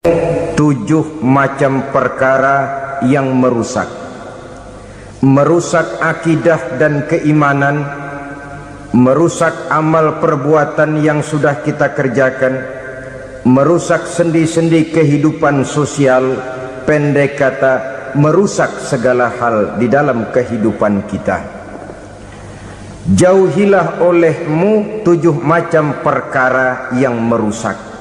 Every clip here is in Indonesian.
7 macam perkara yang merusak akidah dan keimanan, merusak amal perbuatan yang sudah kita kerjakan, merusak sendi-sendi kehidupan sosial, pendek kata merusak segala hal di dalam kehidupan kita. Jauhilah olehmu 7 macam perkara yang merusak.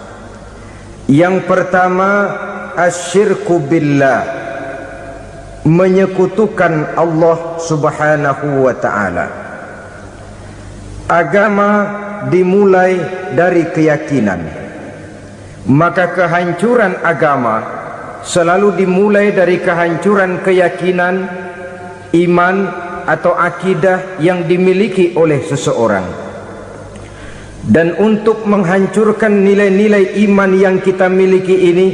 Yang pertama, asyirku billah, menyekutukan Allah subhanahu wa ta'ala. Agama dimulai dari keyakinan, maka kehancuran agama selalu dimulai dari kehancuran keyakinan, iman atau akidah yang dimiliki oleh seseorang. Dan untuk menghancurkan nilai-nilai iman yang kita miliki ini,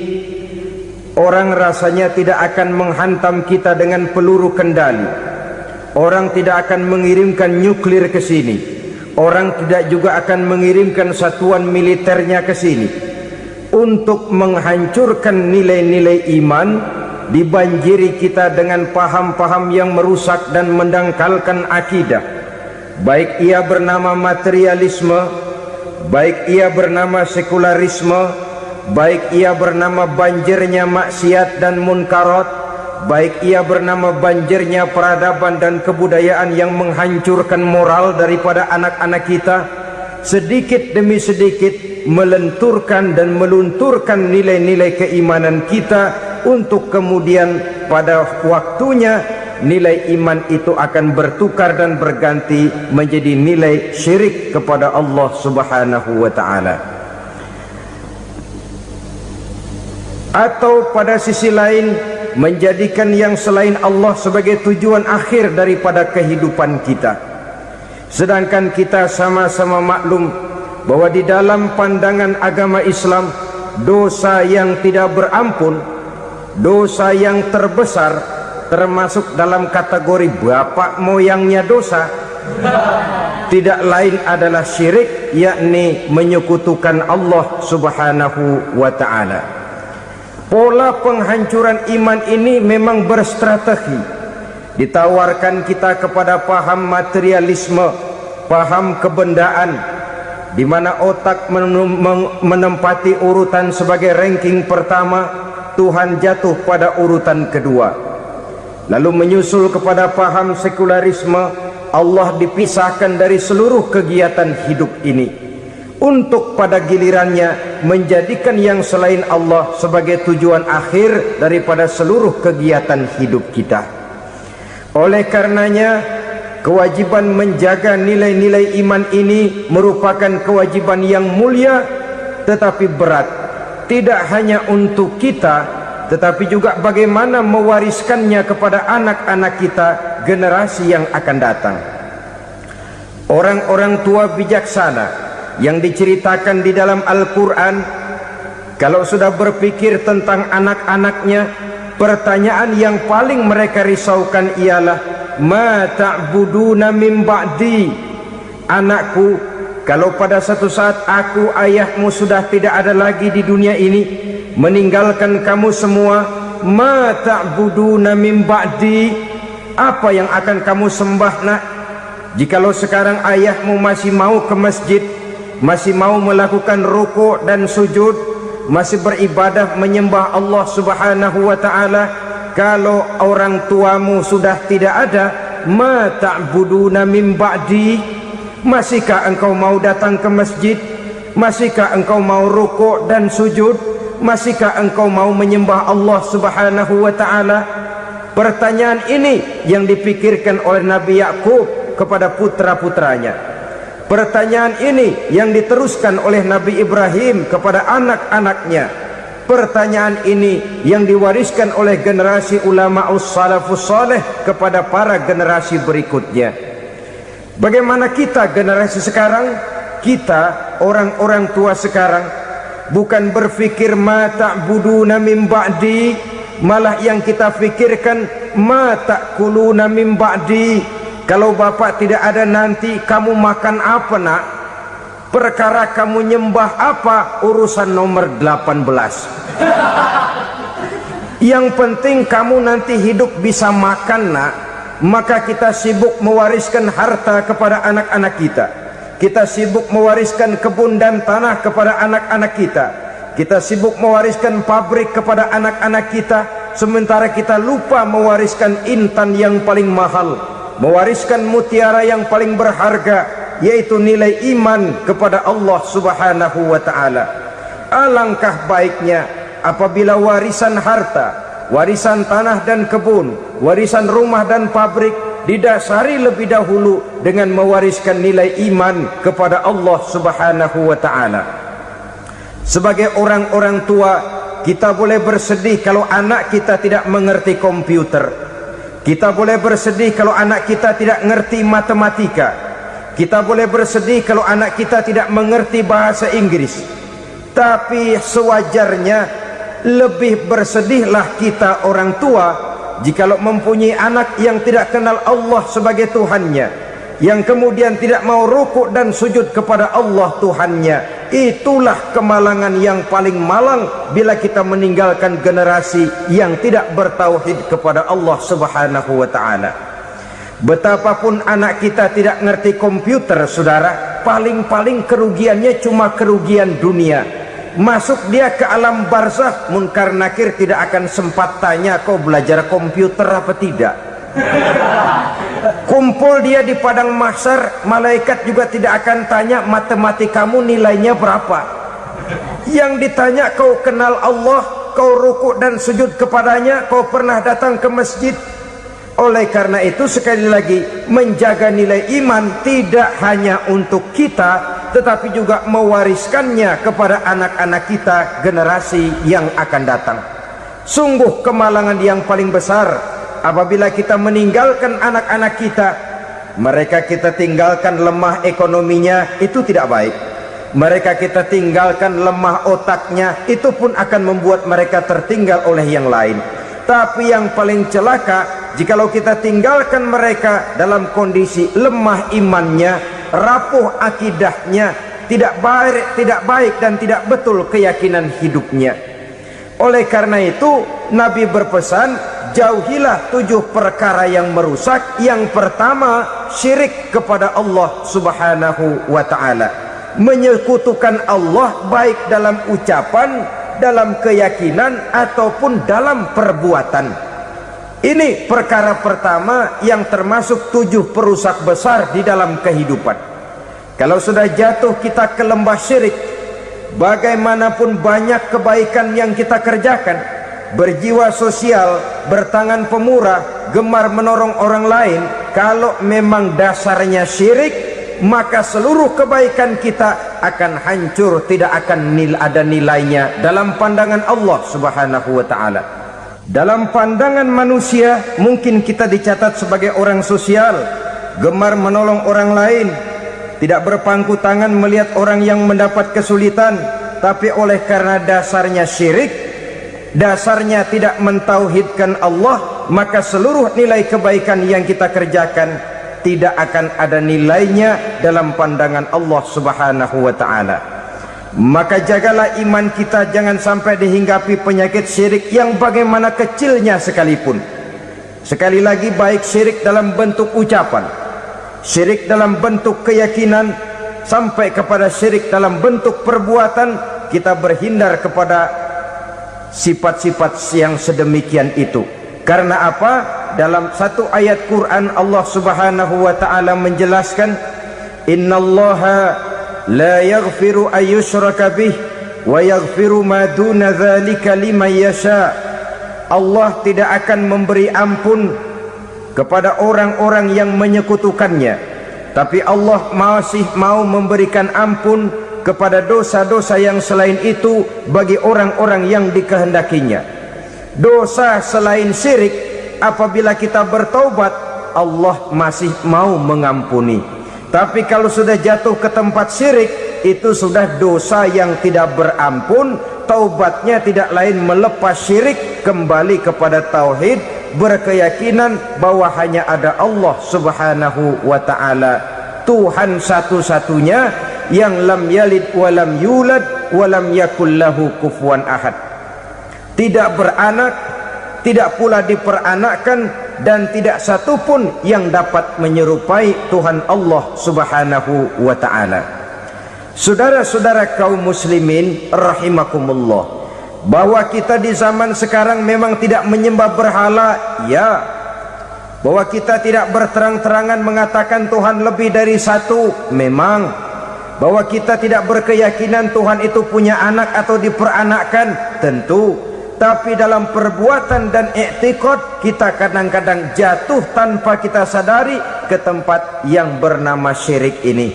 orang rasanya tidak akan menghantam kita dengan peluru kendali, orang tidak akan mengirimkan nuklir ke sini, orang tidak juga akan mengirimkan satuan militernya ke sini. Untuk menghancurkan nilai-nilai iman, dibanjiri kita dengan paham-paham yang merusak dan mendangkalkan akidah, baik ia bernama materialisme, baik ia bernama sekularisme, baik ia bernama banjirnya maksiat dan munkarat, baik ia bernama banjirnya peradaban dan kebudayaan yang menghancurkan moral daripada anak-anak kita. Sedikit demi sedikit melenturkan dan melunturkan nilai-nilai keimanan kita, untuk kemudian pada waktunya nilai iman itu akan bertukar dan berganti menjadi nilai syirik kepada Allah subhanahu wa ta'ala. Atau pada sisi lain, menjadikan yang selain Allah sebagai tujuan akhir daripada kehidupan kita. Sedangkan kita sama-sama maklum bahwa di dalam pandangan agama Islam, dosa yang tidak berampun, dosa yang terbesar, termasuk dalam kategori bapak moyangnya dosa, tidak lain adalah syirik, yakni menyekutukan Allah subhanahu wa ta'ala. Pola penghancuran iman ini memang berstrategi. Ditawarkan kita kepada paham materialisme, paham kebendaan, di mana otak menempati urutan sebagai ranking pertama, Tuhan jatuh pada urutan kedua. Lalu menyusul kepada paham sekularisme, Allah dipisahkan dari seluruh kegiatan hidup ini, untuk pada gilirannya menjadikan yang selain Allah sebagai tujuan akhir daripada seluruh kegiatan hidup kita. Oleh karenanya, kewajiban menjaga nilai-nilai iman ini merupakan kewajiban yang mulia tetapi berat, tidak hanya untuk kita, tetapi juga bagaimana mewariskannya kepada anak-anak kita, generasi yang akan datang. Orang-orang tua bijaksana yang diceritakan di dalam Al-Quran, kalau sudah berpikir tentang anak-anaknya, pertanyaan yang paling mereka risaukan ialah, ma ta'buduna min ba'di. Anakku, kalau pada satu saat aku, ayahmu sudah tidak ada lagi di dunia ini, meninggalkan kamu semua, ma ta'buduna min ba'di, apa yang akan kamu sembah nak? Jikalau sekarang ayahmu masih mau ke masjid, masih mau melakukan rukuk dan sujud, masih beribadah menyembah Allah subhanahu wa ta'ala, kalau orang tuamu sudah tidak ada, ma ta'buduna min ba'di, masihkah engkau mau datang ke masjid? Masihkah engkau mau rukuk dan sujud? Masihkah engkau mau menyembah Allah subhanahu wa ta'ala? Pertanyaan ini yang dipikirkan oleh Nabi Yakub kepada putra-putranya. Pertanyaan ini yang diteruskan oleh Nabi Ibrahim kepada anak-anaknya. Pertanyaan ini yang diwariskan oleh generasi ulama salafus saleh kepada para generasi berikutnya. Bagaimana kita generasi sekarang? Kita orang-orang tua sekarang bukan berfikir ma ta'buduna min ba'di, malah yang kita fikirkan ma ta'kuluna min ba'di. Kalau bapak tidak ada nanti kamu makan apa nak? Perkara kamu nyembah apa urusan nomor 18. Yang penting kamu nanti hidup bisa makan, nak. Maka kita sibuk mewariskan harta kepada anak-anak kita. Kita sibuk mewariskan kebun dan tanah kepada anak-anak kita. Kita sibuk mewariskan pabrik kepada anak-anak kita, sementara kita lupa mewariskan intan yang paling mahal, mewariskan mutiara yang paling berharga, yaitu nilai iman kepada Allah Subhanahu wa ta'ala. Alangkah baiknya apabila warisan harta, warisan tanah dan kebun, warisan rumah dan pabrik didasari lebih dahulu dengan mewariskan nilai iman kepada Allah Subhanahu wa ta'ala. Sebagai orang-orang tua, kita boleh bersedih kalau anak kita tidak mengerti komputer. Kita boleh bersedih kalau anak kita tidak mengerti matematika. Kita boleh bersedih kalau anak kita tidak mengerti bahasa Inggris. Tapi sewajarnya lebih bersedihlah kita orang tua jikalau mempunyai anak yang tidak kenal Allah sebagai Tuhannya, yang kemudian tidak mau rukuk dan sujud kepada Allah Tuhannya. Itulah kemalangan yang paling malang bila kita meninggalkan generasi yang tidak bertauhid kepada Allah Subhanahu wa ta'ala. Betapapun anak kita tidak ngerti komputer, saudara, paling-paling kerugiannya cuma kerugian dunia. Masuk dia ke alam barzakh, munkar nakir tidak akan sempat tanya kau belajar komputer apa tidak. Kumpul dia di padang mahsyar, malaikat juga tidak akan tanya matematikamu nilainya berapa. Yang ditanya kau kenal Allah, kau rukuk dan sujud kepadanya, kau pernah datang ke masjid. Oleh karena itu sekali lagi, menjaga nilai iman tidak hanya untuk kita, tetapi juga mewariskannya kepada anak-anak kita generasi yang akan datang. Sungguh kemalangan yang paling besar apabila kita meninggalkan anak-anak kita. Mereka kita tinggalkan lemah ekonominya, itu tidak baik. Mereka kita tinggalkan lemah otaknya, itu pun akan membuat mereka tertinggal oleh yang lain. Tapi yang paling celaka jikalau kita tinggalkan mereka dalam kondisi lemah imannya, rapuh akidahnya, tidak baik dan tidak betul keyakinan hidupnya. Oleh karena itu Nabi berpesan, jauhilah 7 perkara yang merusak. Yang pertama, syirik kepada Allah Subhanahu wa ta'ala, menyekutukan Allah baik dalam ucapan, dalam keyakinan ataupun dalam perbuatan. Ini perkara pertama yang termasuk 7 perusak besar di dalam kehidupan. Kalau sudah jatuh kita ke lembah syirik, bagaimanapun banyak kebaikan yang kita kerjakan, berjiwa sosial, bertangan pemurah, gemar menolong orang lain, kalau memang dasarnya syirik, maka seluruh kebaikan kita akan hancur, tidak akan ada nilainya dalam pandangan Allah Subhanahu wa ta'ala. Dalam pandangan manusia mungkin kita dicatat sebagai orang sosial, gemar menolong orang lain, tidak berpangku tangan melihat orang yang mendapat kesulitan. Tapi oleh karena dasarnya syirik, dasarnya tidak mentauhidkan Allah, maka seluruh nilai kebaikan yang kita kerjakan tidak akan ada nilainya dalam pandangan Allah Subhanahu wa ta'ala. Maka jagalah iman kita jangan sampai dihinggapi penyakit syirik yang bagaimana kecilnya sekalipun. Sekali lagi, baik syirik dalam bentuk ucapan, syirik dalam bentuk keyakinan, sampai kepada syirik dalam bentuk perbuatan, kita berhindar kepada sifat-sifat yang sedemikian itu. Karena apa? Dalam satu ayat Quran Allah Subhanahu wa ta'ala menjelaskan, innallaha la yaghfiru ayyushraka bih wa yaghfiru ma duna dzalika liman yasha. Allah tidak akan memberi ampun kepada orang-orang yang menyekutukannya, tapi Allah masih mau memberikan ampun kepada dosa-dosa yang selain itu bagi orang-orang yang dikehendakinya. Dosa selain syirik, apabila kita bertaubat, Allah masih mau mengampuni. Tapi kalau sudah jatuh ke tempat syirik, itu sudah dosa yang tidak berampun. Taubatnya tidak lain melepas syirik, kembali kepada tauhid, berkeyakinan bahwa hanya ada Allah Subhanahu wa ta'ala, Tuhan satu-satunya yang lam yalid wa lam yulad wa lam yakul lahu kufuwan ahad. Tidak beranak, tidak pula diperanakkan, dan tidak satupun yang dapat menyerupai Tuhan Allah Subhanahu wa ta'ala. Saudara-saudara kaum muslimin rahimakumullah, bahwa kita di zaman sekarang memang tidak menyembah berhala, ya. Bahwa kita tidak berterang-terangan mengatakan Tuhan lebih dari satu, memang. Bahwa kita tidak berkeyakinan Tuhan itu punya anak atau diperanakkan, tentu. Tapi dalam perbuatan dan i'tiqad kita kadang-kadang jatuh tanpa kita sadari ke tempat yang bernama syirik ini.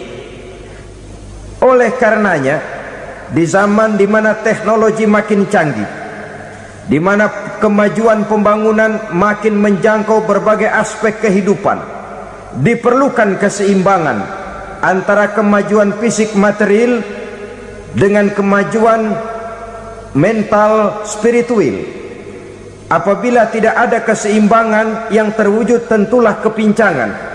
Oleh karenanya, di zaman di mana teknologi makin canggih, di mana kemajuan pembangunan makin menjangkau berbagai aspek kehidupan, diperlukan keseimbangan antara kemajuan fisik material dengan kemajuan mental spiritual. Apabila tidak ada keseimbangan, yang terwujud tentulah kepincangan,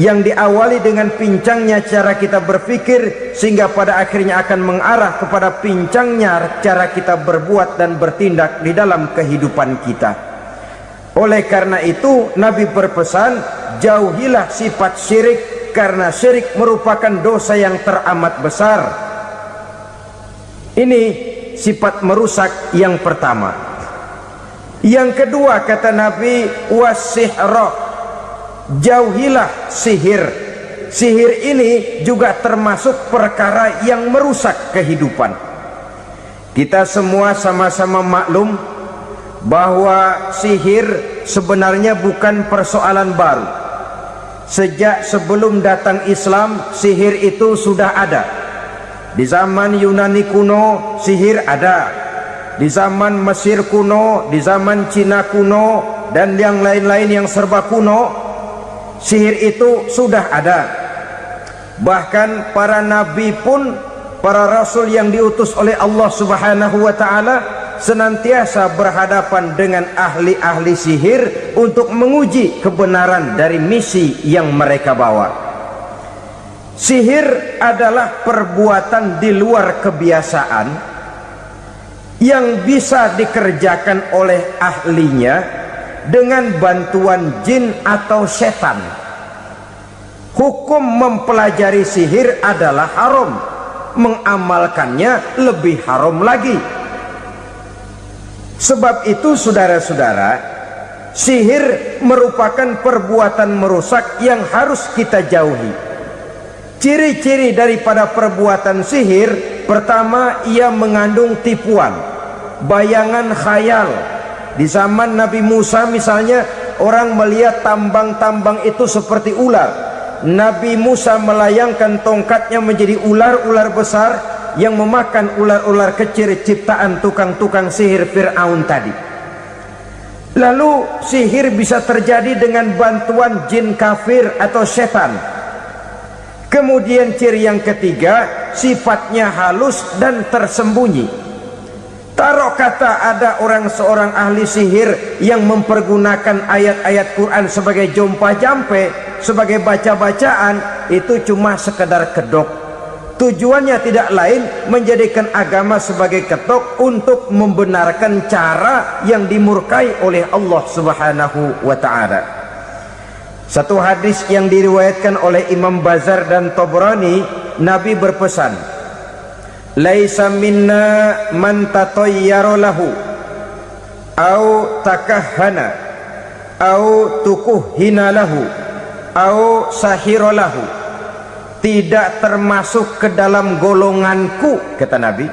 yang diawali dengan pincangnya cara kita berpikir, sehingga pada akhirnya akan mengarah kepada pincangnya cara kita berbuat dan bertindak di dalam kehidupan kita. Oleh karena itu Nabi berpesan, jauhilah sifat syirik, karena syirik merupakan dosa yang teramat besar. Ini sifat merusak yang pertama. Yang kedua, kata Nabi, wasihra, jauhilah sihir. Sihir ini juga termasuk perkara yang merusak kehidupan. Kita semua sama-sama maklum bahwa sihir sebenarnya bukan persoalan baru. Sejak sebelum datang Islam, sihir itu sudah ada. Di zaman Yunani kuno sihir ada, di zaman Mesir kuno, di zaman Cina kuno, dan yang lain-lain yang serba kuno, sihir itu sudah ada. Bahkan para nabi pun, para rasul yang diutus oleh Allah Subhanahu wa ta'ala, senantiasa berhadapan dengan ahli-ahli sihir untuk menguji kebenaran dari misi yang mereka bawa. Sihir adalah perbuatan di luar kebiasaan yang bisa dikerjakan oleh ahlinya dengan bantuan jin atau setan. Hukum mempelajari sihir adalah haram, mengamalkannya lebih haram lagi. Sebab itu saudara-saudara, sihir merupakan perbuatan merusak yang harus kita jauhi. Ciri-ciri daripada perbuatan sihir, pertama, ia mengandung tipuan, bayangan khayal. Di zaman Nabi Musa misalnya, orang melihat tambang-tambang itu seperti ular. Nabi Musa melayangkan tongkatnya menjadi ular-ular besar yang memakan ular-ular kecil ciptaan tukang-tukang sihir Fir'aun tadi. Lalu sihir bisa terjadi dengan bantuan jin kafir atau setan. Kemudian ciri yang ketiga, sifatnya halus dan tersembunyi. Taruh kata ada seorang ahli sihir yang mempergunakan ayat-ayat Quran sebagai jompa-jampe, sebagai baca-bacaan, itu cuma sekedar kedok. Tujuannya tidak lain menjadikan agama sebagai ketok untuk membenarkan cara yang dimurkai oleh Allah Subhanahu wa ta'ala. Satu hadis yang diriwayatkan oleh Imam Bazar dan Tabrani, Nabi berpesan, laisa minna man tatayyara lahu au takahhana au tukuhhina lahu au sahira lahu. Tidak termasuk ke dalam golonganku, kata Nabi,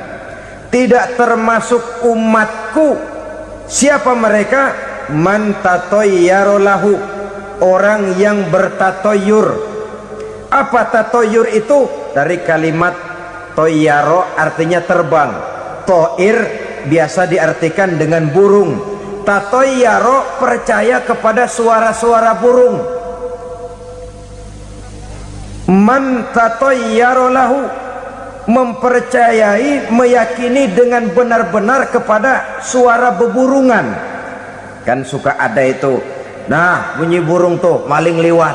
tidak termasuk umatku. Siapa mereka? Man tatayyara lahu, orang yang bertatoyur. Apa tatoyur itu? Dari kalimat toyaro, artinya terbang. Toir biasa diartikan dengan burung. Tatoyaro percaya kepada suara-suara burung. Man tatoyaro lahu, mempercayai, meyakini dengan benar-benar kepada suara beburungan. Kan suka ada itu, nah bunyi burung tuh, maling liwat.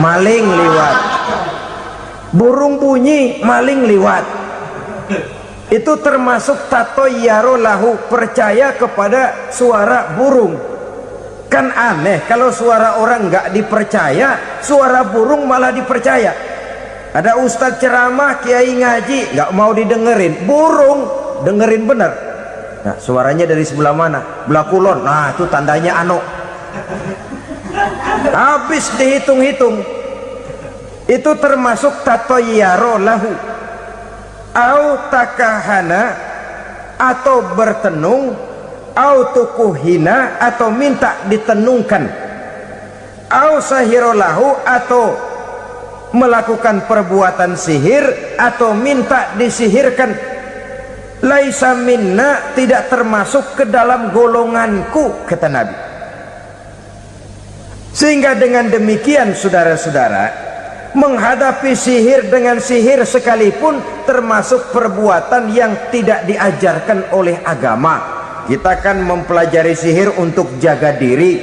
Maling liwat. burung bunyi maling liwat, itu termasuk tatoyaro lahu, percaya kepada suara burung. Kan aneh kalau suara orang nggak dipercaya, suara burung malah dipercaya. Ada ustadz ceramah, kiai ngaji, nggak mau didengerin, burung dengerin bener. Nah, suaranya dari sebelah mana? Belah kulon. Nah, itu tandanya ano. Habis dihitung-hitung, itu termasuk tatoyaro lahu, au takahana, atau bertenung, au tukuhina, atau minta ditenungkan, au sahiro lahu, atau melakukan perbuatan sihir, atau minta disihirkan. Laisa minna, tidak termasuk ke dalam golonganku, kata Nabi. Sehingga dengan demikian saudara-saudara, menghadapi sihir dengan sihir sekalipun termasuk perbuatan yang tidak diajarkan oleh agama. Kita kan mempelajari sihir untuk jaga diri,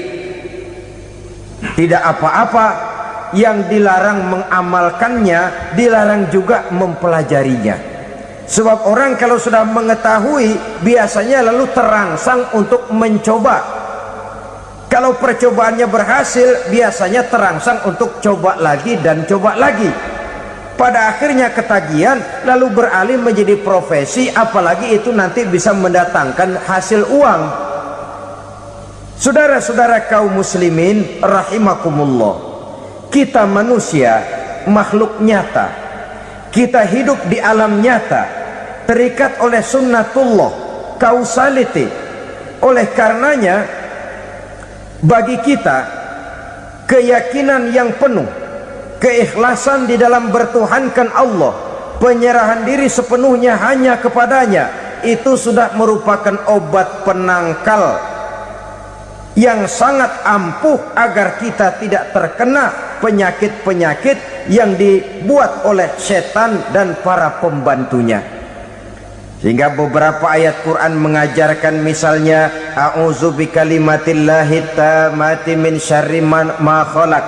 tidak apa-apa. Yang dilarang mengamalkannya, dilarang juga mempelajarinya. Sebab orang kalau sudah mengetahui, biasanya lalu terangsang untuk mencoba. Kalau percobaannya berhasil, biasanya terangsang untuk coba lagi dan coba lagi. Pada akhirnya ketagihan, lalu beralih menjadi profesi, apalagi itu nanti bisa mendatangkan hasil uang. Saudara-saudara kaum muslimin rahimakumullah, kita manusia makhluk nyata, kita hidup di alam nyata, terikat oleh sunnatullah, causality. Oleh karenanya bagi kita keyakinan yang penuh, keikhlasan di dalam bertuhankan Allah, penyerahan diri sepenuhnya hanya kepadanya, itu sudah merupakan obat penangkal yang sangat ampuh agar kita tidak terkena penyakit-penyakit yang dibuat oleh setan dan para pembantunya. Sehingga beberapa ayat Quran mengajarkan, misalnya a'udzu bikalimatillahi tammati min syarri ma khalaq,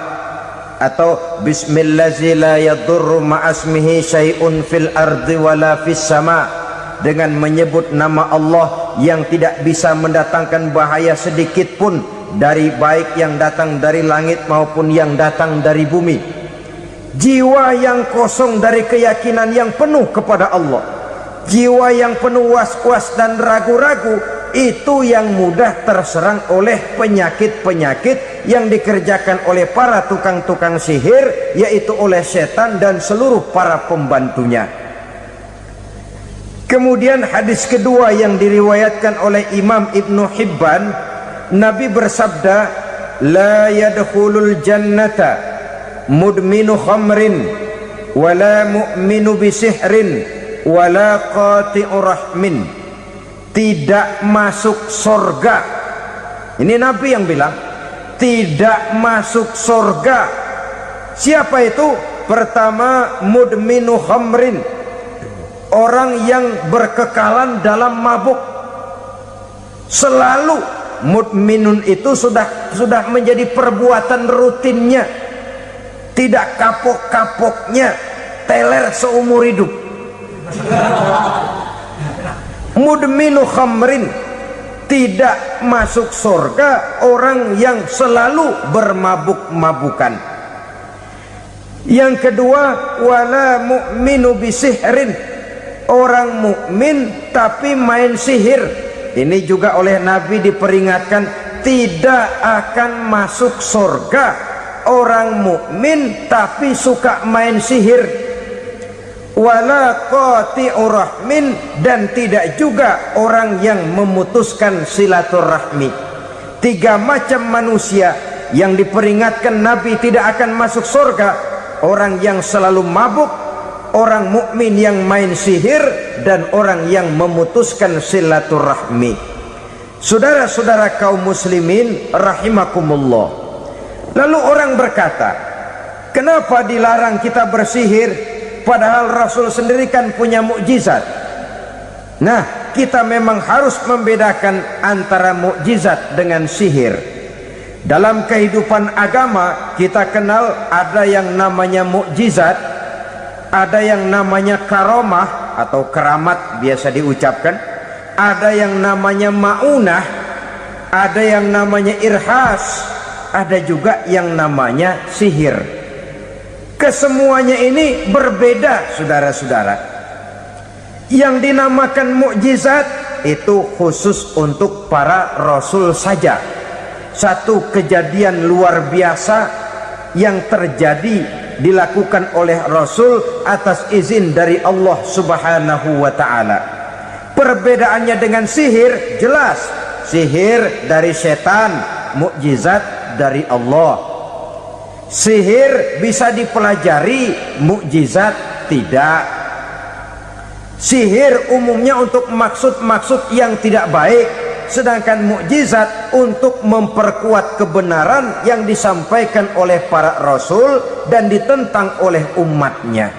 atau bismillazi la yadurru ma'asmihi syai'un fil ardi wala fis sama, dengan menyebut nama Allah yang tidak bisa mendatangkan bahaya sedikit pun, dari baik yang datang dari langit maupun yang datang dari bumi. Jiwa yang kosong dari keyakinan yang penuh kepada Allah, jiwa yang penuh was-was dan ragu-ragu, itu yang mudah terserang oleh penyakit-penyakit yang dikerjakan oleh para tukang-tukang sihir, yaitu oleh setan dan seluruh para pembantunya. Kemudian hadis kedua yang diriwayatkan oleh Imam Ibnu Hibban, Nabi bersabda, la yadkhulul jannata mudminu khamrin wala mu'minu bisihrin wala qati'u rahmin. Tidak masuk surga. Ini Nabi yang bilang, tidak masuk surga. Siapa itu? Pertama, mudminu khamrin, orang yang berkekalan dalam mabuk. Selalu mudminun itu sudah menjadi perbuatan rutinnya, tidak kapok-kapoknya, teler seumur hidup. Mudminu khamrin, tidak masuk surga orang yang selalu bermabuk-mabukan. Yang kedua, wala mu'minu bisihrin, orang mukmin tapi main sihir. Ini juga oleh Nabi diperingatkan, tidak akan masuk surga orang mukmin tapi suka main sihir. Wala qati'u rahmin, dan tidak juga orang yang memutuskan silaturahmi. Tiga macam manusia yang diperingatkan Nabi tidak akan masuk surga: orang yang selalu mabuk, orang mukmin yang main sihir, dan orang yang memutuskan silaturahmi. Saudara-saudara kaum muslimin rahimakumullah, lalu orang berkata, kenapa dilarang kita bersihir padahal Rasul sendiri kan punya mukjizat? Nah, kita memang harus membedakan antara mukjizat dengan sihir. Dalam kehidupan agama kita kenal ada yang namanya mukjizat, Ada yang namanya karomah atau keramat biasa diucapkan, ada yang namanya maunah, ada yang namanya irhas, ada juga yang namanya sihir. Kesemuanya ini berbeda, saudara-saudara. Yang dinamakan mukjizat itu khusus untuk para rasul saja. Satu kejadian luar biasa yang terjadi dilakukan oleh Rasul atas izin dari Allah Subhanahu wa ta'ala. Perbedaannya dengan sihir jelas. Sihir dari setan, mukjizat dari Allah. Sihir bisa dipelajari, mukjizat tidak. Sihir umumnya untuk maksud-maksud yang tidak baik, sedangkan mukjizat untuk memperkuat kebenaran yang disampaikan oleh para rasul dan ditentang oleh umatnya.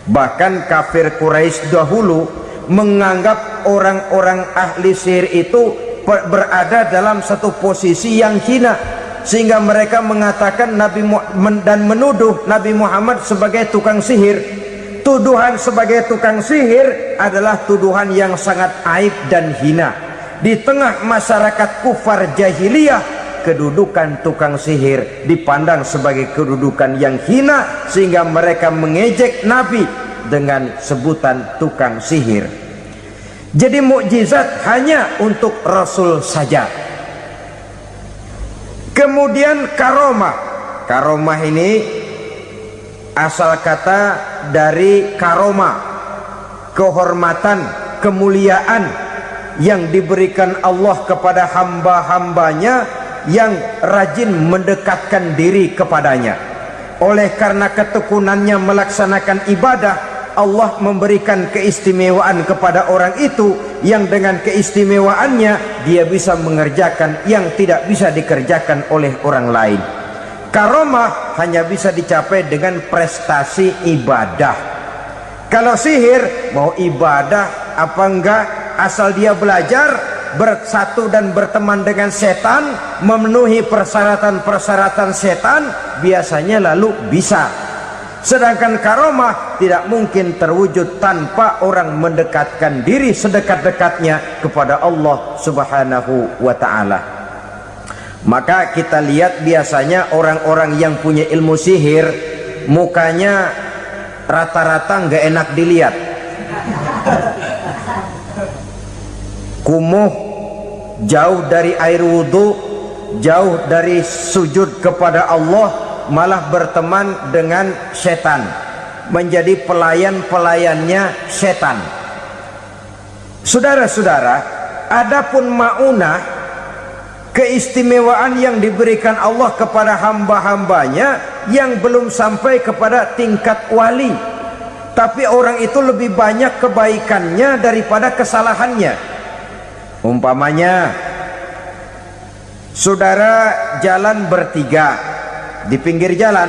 Bahkan kafir Quraisy dahulu menganggap orang-orang ahli sihir itu berada dalam satu posisi yang hina, sehingga mereka mengatakan dan menuduh Nabi Muhammad sebagai tukang sihir. Tuduhan sebagai tukang sihir adalah tuduhan yang sangat aib dan hina. Di tengah masyarakat kufar jahiliyah, kedudukan tukang sihir dipandang sebagai kedudukan yang hina, sehingga mereka mengejek Nabi dengan sebutan tukang sihir. Jadi mukjizat hanya untuk Rasul saja. Kemudian karomah. Karomah ini asal kata dari karoma, kehormatan, kemuliaan yang diberikan Allah kepada hamba-hambanya yang rajin mendekatkan diri kepadanya. Oleh karena ketekunannya melaksanakan ibadah, Allah memberikan keistimewaan kepada orang itu, yang dengan keistimewaannya dia bisa mengerjakan yang tidak bisa dikerjakan oleh orang lain. Karomah hanya bisa dicapai dengan prestasi ibadah. Kalau sihir mau ibadah apa enggak, asal dia belajar, bersatu dan berteman dengan setan, memenuhi persyaratan-persyaratan setan, biasanya lalu bisa. Sedangkan karomah tidak mungkin terwujud tanpa orang mendekatkan diri sedekat-dekatnya kepada Allah Subhanahu wa ta'ala. Maka kita lihat biasanya orang-orang yang punya ilmu sihir, mukanya rata-rata nggak enak dilihat. Kumuh, jauh dari air wudhu, jauh dari sujud kepada Allah, malah berteman dengan setan, menjadi pelayan-pelayannya setan. Saudara-saudara, adapun maunah, keistimewaan yang diberikan Allah kepada hamba-hambanya yang belum sampai kepada tingkat wali, tapi orang itu lebih banyak kebaikannya daripada kesalahannya. Umpamanya, saudara jalan bertiga di pinggir jalan,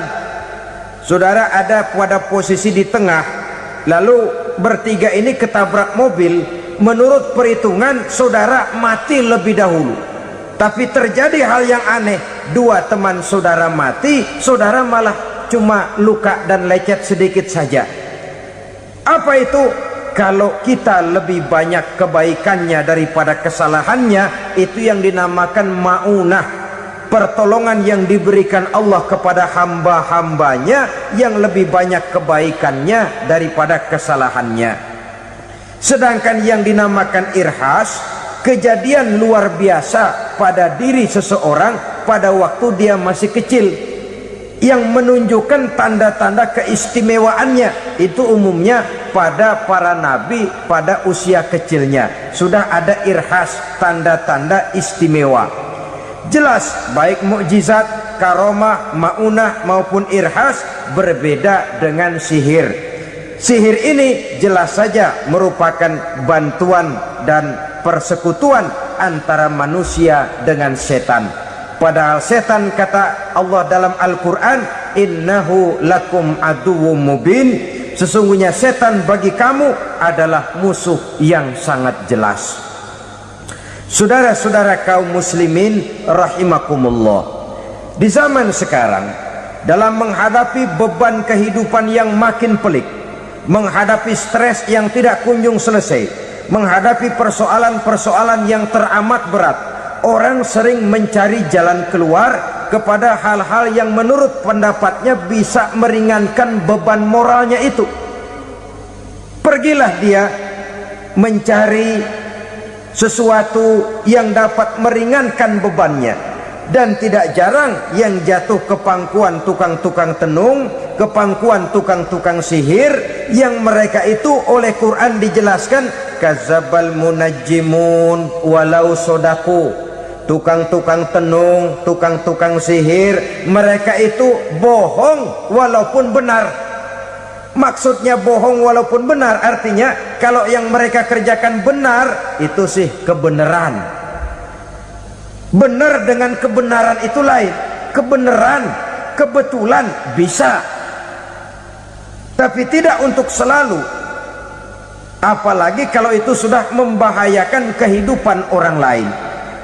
saudara ada pada posisi di tengah, lalu bertiga ini ketabrak mobil. Menurut perhitungan saudara mati lebih dahulu, tapi terjadi hal yang aneh, dua teman saudara mati, saudara malah cuma luka dan lecet sedikit saja. Apa itu? Kalau kita lebih banyak kebaikannya daripada kesalahannya, itu yang dinamakan maunah, pertolongan yang diberikan Allah kepada hamba-hambanya yang lebih banyak kebaikannya daripada kesalahannya. Sedangkan yang dinamakan irhas, kejadian luar biasa pada diri seseorang pada waktu dia masih kecil, yang menunjukkan tanda-tanda keistimewaannya. Itu umumnya pada para nabi pada usia kecilnya sudah ada irhas, tanda-tanda istimewa. Jelas baik mukjizat, karomah, maunah maupun irhas berbeda dengan sihir. Sihir ini jelas saja merupakan bantuan dan persekutuan antara manusia dengan setan. Padahal setan, kata Allah dalam Al-Quran, innahu lakum aduwwum mubin, sesungguhnya setan bagi kamu adalah musuh yang sangat jelas. Saudara-saudara kaum muslimin rahimakumullah, di zaman sekarang dalam menghadapi beban kehidupan yang makin pelik, menghadapi stres yang tidak kunjung selesai, menghadapi persoalan-persoalan yang teramat berat, orang sering mencari jalan keluar kepada hal-hal yang menurut pendapatnya bisa meringankan beban moralnya itu. Pergilah dia mencari sesuatu yang dapat meringankan bebannya, dan tidak jarang yang jatuh ke pangkuan tukang-tukang tenung, ke pangkuan tukang-tukang sihir, yang mereka itu oleh Quran dijelaskan kadzabal munajjimun walau sodaku. Tukang-tukang tenung, tukang-tukang sihir, mereka itu bohong walaupun benar. Maksudnya bohong walaupun benar, artinya kalau yang mereka kerjakan benar, itu sih kebenaran. Benar dengan kebenaran itu lain. Kebenaran, kebetulan bisa, tapi tidak untuk selalu. Apalagi kalau itu sudah membahayakan kehidupan orang lain.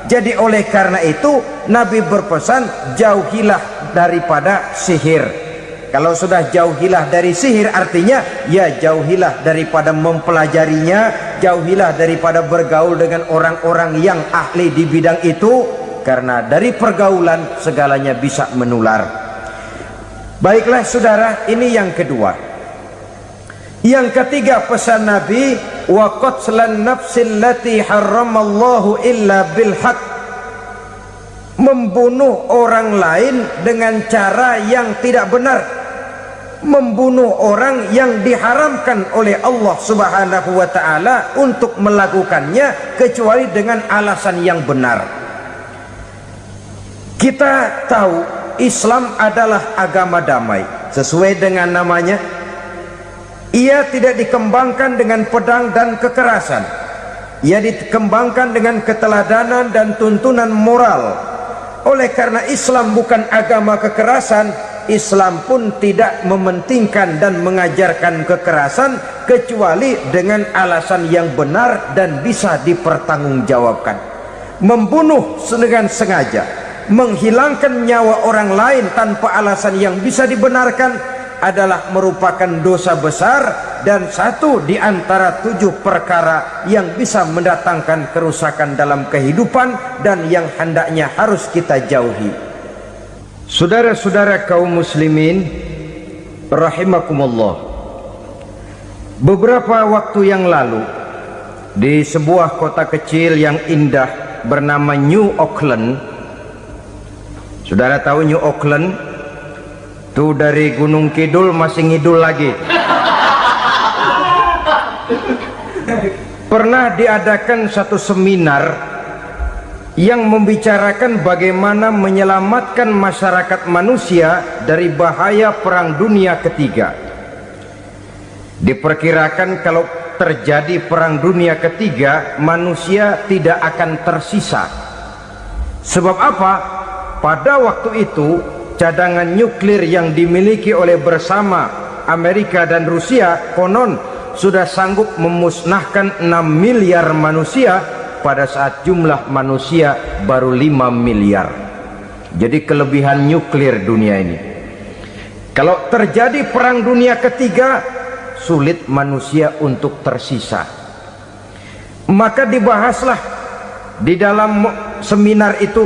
Jadi oleh karena itu Nabi berpesan, jauhilah daripada sihir. Kalau sudah jauhilah dari sihir, artinya ya jauhilah daripada mempelajarinya, jauhilah daripada bergaul dengan orang-orang yang ahli di bidang itu, karena dari pergaulan segalanya bisa menular. Baiklah saudara, ini yang kedua. Yang ketiga pesan Nabi, wa qatlan nafsil lati harramallahu illa bil haqq. Membunuh orang lain dengan cara yang tidak benar, membunuh orang yang diharamkan oleh Allah Subhanahu wa ta'ala untuk melakukannya kecuali dengan alasan yang benar. Kita tahu Islam adalah agama damai, sesuai dengan namanya. Ia tidak dikembangkan dengan pedang dan kekerasan, ia dikembangkan dengan keteladanan dan tuntunan moral. Oleh karena Islam bukan agama kekerasan, Islam pun tidak mementingkan dan mengajarkan kekerasan kecuali dengan alasan yang benar dan bisa dipertanggungjawabkan. Membunuh dengan sengaja, menghilangkan nyawa orang lain tanpa alasan yang bisa dibenarkan adalah merupakan dosa besar dan satu di antara 7 perkara yang bisa mendatangkan kerusakan dalam kehidupan dan yang hendaknya harus kita jauhi. Saudara-saudara kaum muslimin rahimakumullah, beberapa waktu yang lalu di sebuah kota kecil yang indah bernama New Auckland. Saudara tahu New Auckland? Itu dari Gunung Kidul masih ngidul lagi. Pernah diadakan satu seminar yang membicarakan bagaimana menyelamatkan masyarakat manusia dari bahaya Perang Dunia Ketiga. Diperkirakan kalau terjadi Perang Dunia Ketiga, manusia tidak akan tersisa. Sebab apa? Pada waktu itu cadangan nuklir yang dimiliki oleh bersama Amerika dan Rusia konon sudah sanggup memusnahkan 6 miliar manusia pada saat jumlah manusia baru 5 miliar. Jadi kelebihan nuklir dunia ini. Kalau terjadi Perang Dunia Ketiga, sulit manusia untuk tersisa. Maka dibahaslah di dalam seminar itu,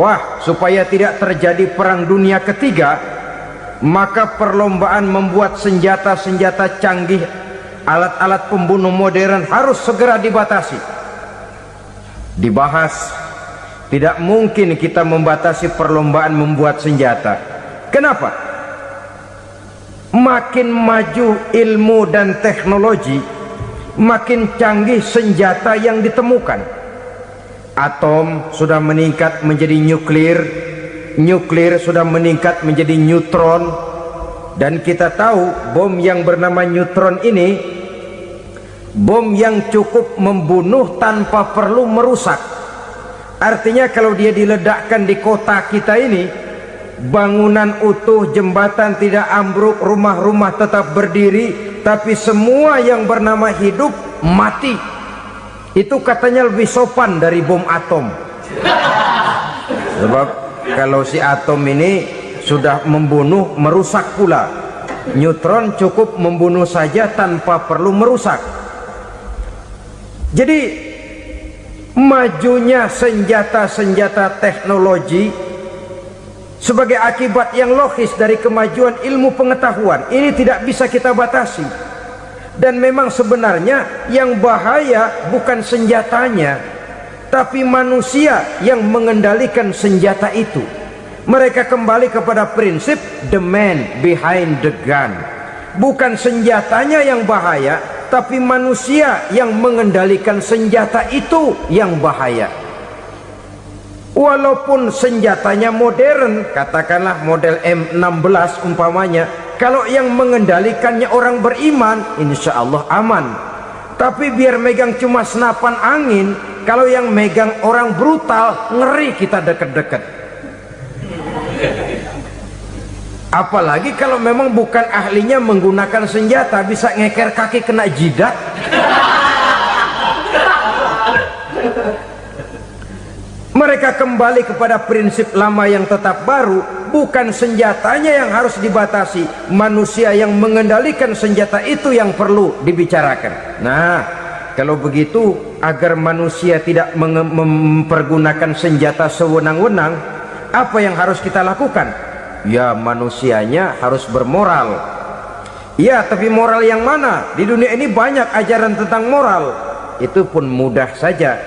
wah, supaya tidak terjadi Perang Dunia Ketiga, maka perlombaan membuat senjata-senjata canggih, alat-alat pembunuh modern harus segera dibatasi. Dibahas, tidak mungkin kita membatasi perlombaan membuat senjata. Kenapa? Makin maju ilmu dan teknologi, makin canggih senjata yang ditemukan. Atom sudah meningkat menjadi nuklir, nuklir sudah meningkat menjadi neutron, dan kita tahu bom yang bernama neutron ini bom yang cukup membunuh tanpa perlu merusak. Artinya kalau dia diledakkan di kota kita ini, bangunan utuh, jembatan tidak ambruk, rumah-rumah tetap berdiri, tapi semua yang bernama hidup mati. Itu katanya lebih sopan dari bom atom. Sebab kalau si atom ini sudah membunuh, merusak pula. Neutron cukup membunuh saja tanpa perlu merusak. Jadi majunya senjata-senjata teknologi sebagai akibat yang logis dari kemajuan ilmu pengetahuan ini tidak bisa kita batasi. Dan memang sebenarnya yang bahaya bukan senjatanya, tapi manusia yang mengendalikan senjata itu. Mereka kembali kepada prinsip the man behind the gun. Bukan senjatanya yang bahaya, tapi manusia yang mengendalikan senjata itu yang bahaya. Walaupun senjatanya modern, katakanlah model M16 umpamanya, kalau yang mengendalikannya orang beriman, insya Allah aman. Tapi biar megang cuma senapan angin, kalau yang megang orang brutal, ngeri kita deket-deket. Apalagi kalau memang bukan ahlinya menggunakan senjata, bisa ngeker kaki kena jidat. Mereka kembali kepada prinsip lama yang tetap baru. Bukan senjatanya yang harus dibatasi, manusia yang mengendalikan senjata itu yang perlu dibicarakan. Nah, kalau begitu, agar manusia tidak mempergunakan senjata sewenang-wenang, apa yang harus kita lakukan? Ya, manusianya harus bermoral. Ya, tapi moral yang mana? Di dunia ini banyak ajaran tentang moral. Itu pun mudah saja.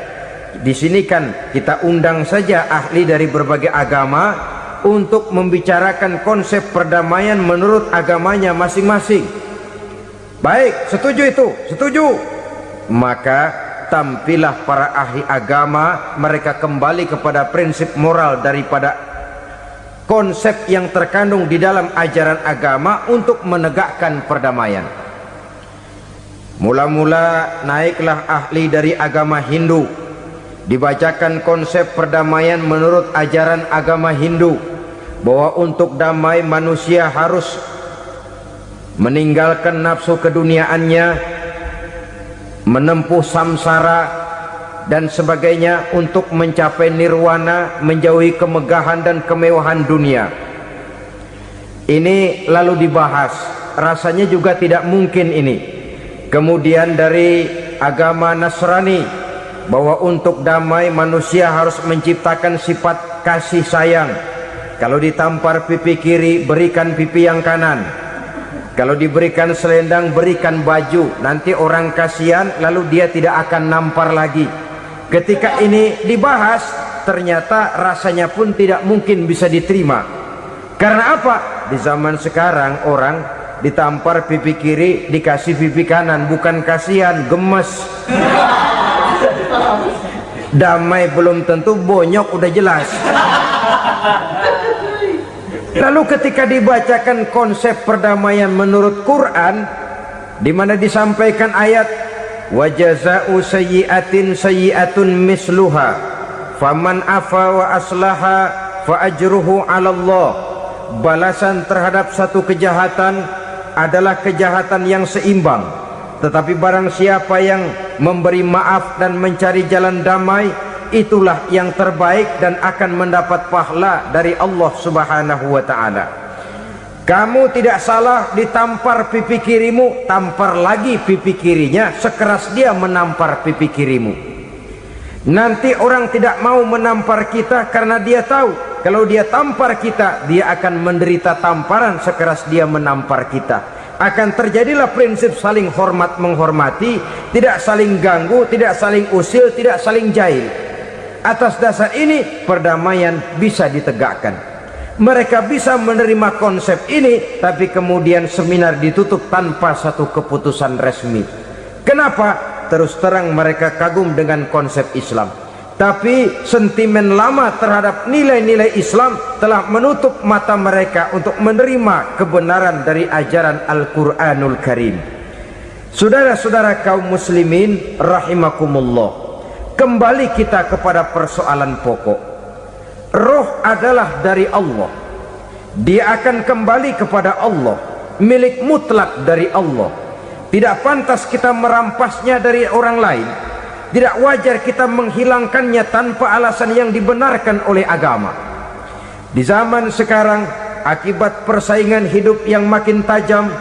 Di sini kan kita undang saja ahli dari berbagai agama untuk membicarakan konsep perdamaian menurut agamanya masing-masing. Baik, setuju itu? Setuju. Maka tampillah para ahli agama, mereka kembali kepada prinsip moral daripada konsep yang terkandung di dalam ajaran agama untuk menegakkan perdamaian. Mula-mula naiklah ahli dari agama Hindu, dibacakan konsep perdamaian menurut ajaran agama Hindu, bahwa untuk damai manusia harus meninggalkan nafsu keduniaannya, menempuh samsara dan sebagainya untuk mencapai nirwana, menjauhi kemegahan dan kemewahan dunia. Ini lalu dibahas, rasanya juga tidak mungkin ini. Kemudian dari agama Nasrani, bahwa untuk damai manusia harus menciptakan sifat kasih sayang. Kalau ditampar pipi kiri, berikan pipi yang kanan. Kalau diberikan selendang, berikan baju. Nanti orang kasihan, lalu dia tidak akan nampar lagi. Ketika ini dibahas, ternyata rasanya pun tidak mungkin bisa diterima. Karena apa? Di zaman sekarang orang ditampar pipi kiri, dikasih pipi kanan. Bukan kasihan, gemes. Damai belum tentu, bonyok udah jelas. Lalu ketika dibacakan konsep perdamaian menurut Quran, di mana disampaikan ayat wa jazaa'u sayyi'atin sayyi'atun misluha faman afa wa aslaha fa ajruhu 'ala Allah. Balasan terhadap satu kejahatan adalah kejahatan yang seimbang, tetapi barang siapa yang memberi maaf dan mencari jalan damai, itulah yang terbaik dan akan mendapat pahala dari Allah Subhanahu wa ta'ala. Kamu tidak salah ditampar pipi kirimu, tampar lagi pipi kirinya sekeras dia menampar pipi kirimu. Nanti orang tidak mau menampar kita karena dia tahu kalau dia tampar kita, dia akan menderita tamparan sekeras dia menampar kita. Akan terjadilah prinsip saling hormat menghormati, tidak saling ganggu, tidak saling usil, tidak saling jahil. Atas dasar ini perdamaian bisa ditegakkan. Mereka bisa menerima konsep ini, tapi kemudian seminar ditutup tanpa satu keputusan resmi. Kenapa? Terus terang mereka kagum dengan konsep Islam, tapi sentimen lama terhadap nilai-nilai Islam telah menutup mata mereka untuk menerima kebenaran dari ajaran Al-Quranul Karim. Saudara-saudara kaum muslimin rahimakumullah, kembali kita kepada persoalan pokok. Roh adalah dari Allah, dia akan kembali kepada Allah, milik mutlak dari Allah. Tidak pantas kita merampasnya dari orang lain. Tidak wajar kita menghilangkannya tanpa alasan yang dibenarkan oleh agama. Di zaman sekarang akibat persaingan hidup yang makin tajam,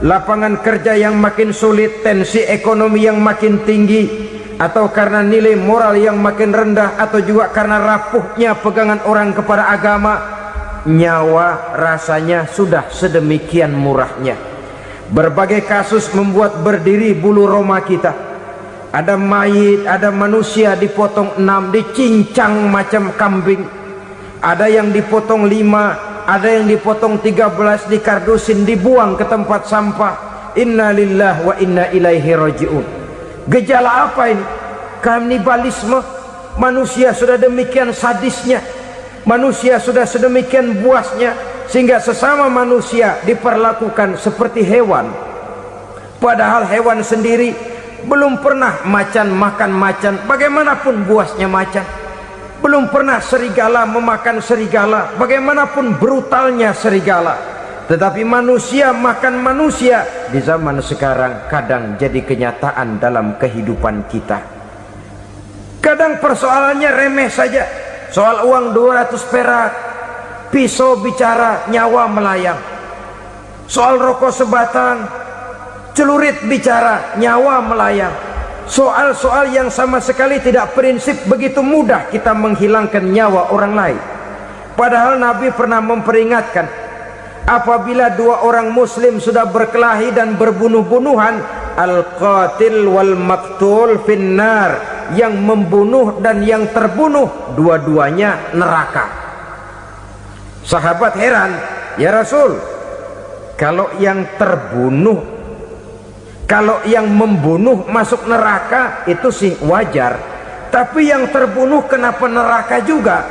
lapangan kerja yang makin sulit, tensi ekonomi yang makin tinggi, atau karena nilai moral yang makin rendah, atau juga karena rapuhnya pegangan orang kepada agama, nyawa rasanya sudah sedemikian murahnya. Berbagai kasus membuat berdiri bulu roma kita. Ada mayit, ada manusia dipotong 6, dicincang macam kambing. Ada yang dipotong 5, ada yang dipotong 13, dikardusin, dibuang ke tempat sampah. Inna lillahi wa inna ilaihi raji'un. Gejala apa ini? Kanibalisme. Manusia sudah demikian sadisnya, manusia sudah sedemikian buasnya, sehingga sesama manusia diperlakukan seperti hewan. Padahal hewan sendiri belum pernah macan makan macan, bagaimanapun buasnya macan. Belum pernah serigala memakan serigala, bagaimanapun brutalnya serigala. Tetapi manusia makan manusia di zaman sekarang kadang jadi kenyataan dalam kehidupan kita. Kadang persoalannya remeh saja, soal uang 200 perak, pisau bicara, nyawa melayang. Soal rokok sebatang, celurit bicara, nyawa melayang. Soal-soal yang sama sekali tidak prinsip, begitu mudah kita menghilangkan nyawa orang lain. Padahal Nabi pernah memperingatkan, apabila dua orang muslim sudah berkelahi dan berbunuh-bunuhan, al-qatil wal maktul finnar, yang membunuh dan yang terbunuh dua-duanya neraka. Sahabat heran, ya Rasul, kalau yang terbunuh, kalau yang membunuh masuk neraka itu sih wajar, tapi yang terbunuh kenapa neraka juga?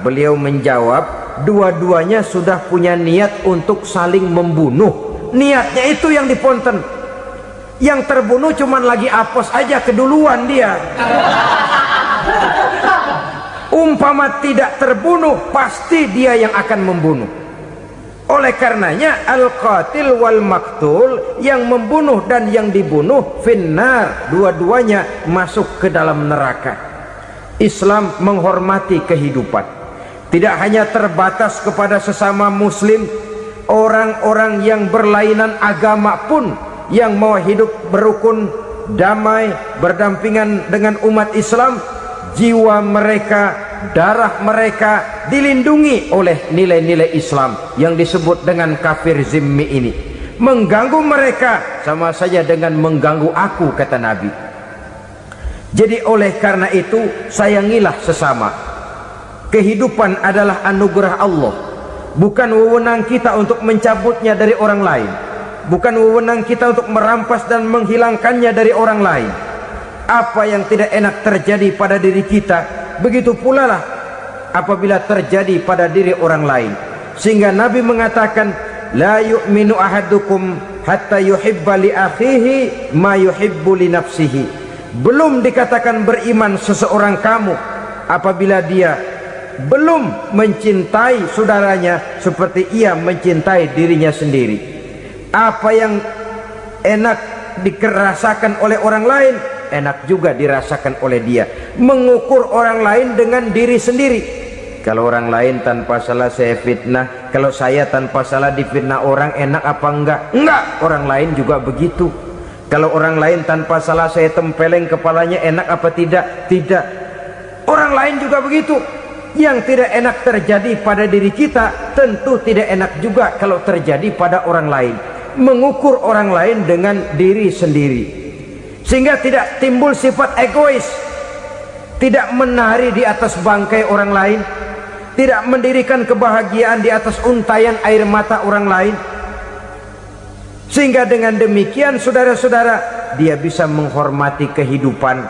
Beliau menjawab, dua-duanya sudah punya niat untuk saling membunuh. Niatnya itu yang diponten. Yang terbunuh cuman lagi apos aja, keduluan dia. Umpama tidak terbunuh, pasti dia yang akan membunuh. Oleh karenanya al-qatil wal maktul, yang membunuh dan yang dibunuh finnar, dua-duanya masuk ke dalam neraka. Islam menghormati kehidupan, tidak hanya terbatas kepada sesama muslim, orang-orang yang berlainan agama pun yang mau hidup berukun, damai, berdampingan dengan umat Islam, jiwa mereka, darah mereka dilindungi oleh nilai-nilai Islam yang disebut dengan kafir zimmi ini. Mengganggu mereka sama saja dengan mengganggu aku, kata Nabi. Jadi oleh karena itu, sayangilah sesama. Kehidupan adalah anugerah Allah, bukan wewenang kita untuk mencabutnya dari orang lain, bukan wewenang kita untuk merampas dan menghilangkannya dari orang lain. Apa yang tidak enak terjadi pada diri kita, begitu pula lah apabila terjadi pada diri orang lain. Sehingga Nabi mengatakan, la yu'minu ahadukum hatta yuhibba li akhihi ma yuhibbu li nafsihi. Belum dikatakan beriman seseorang kamu apabila dia belum mencintai saudaranya seperti ia mencintai dirinya sendiri. Apa yang enak dirasakan oleh orang lain, enak juga dirasakan oleh dia. Mengukur orang lain dengan diri sendiri. Kalau orang lain tanpa salah saya fitnah, kalau saya tanpa salah difitnah orang, enak apa enggak? Enggak, orang lain juga begitu. Kalau orang lain tanpa salah saya tempeleng kepalanya, enak apa tidak? Tidak. Orang lain juga begitu. Yang tidak enak terjadi pada diri kita, tentu tidak enak juga kalau terjadi pada orang lain. Mengukur orang lain dengan diri sendiri, sehingga tidak timbul sifat egois, tidak menari di atas bangkai orang lain, tidak mendirikan kebahagiaan di atas untayan air mata orang lain. Sehingga dengan demikian, saudara-saudara, dia bisa menghormati kehidupan,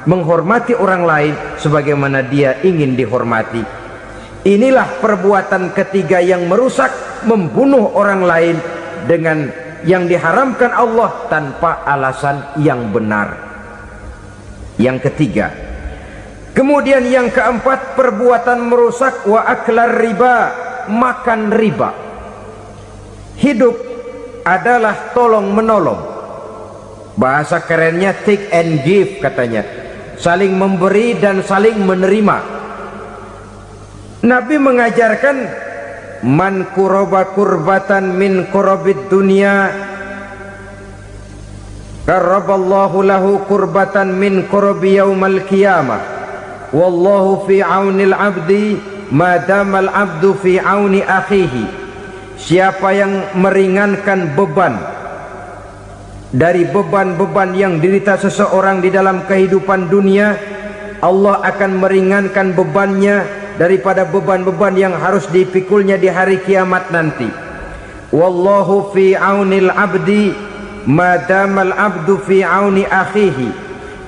menghormati orang lain sebagaimana dia ingin dihormati. Inilah perbuatan ketiga yang merusak, membunuh orang lain dengan yang diharamkan Allah tanpa alasan yang benar. Yang ketiga. Kemudian yang keempat, perbuatan merusak, wa aklar riba, makan riba. Hidup adalah tolong menolong. Bahasa kerennya take and give katanya, saling memberi dan saling menerima. Nabi mengajarkan man kuraba kurbatan min kurabid dunya karaballahu lahu kurbatan min kurabi yaumal qiyamah wallahu fi aunil abdi madamal abdu fi auni akhihi. Siapa yang meringankan beban dari beban-beban yang dirita seseorang di dalam kehidupan dunia, Allah akan meringankan bebannya daripada beban-beban yang harus dipikulnya di hari kiamat nanti. Wallahu fi aunil abdi madamal abdu fi auni akhihi.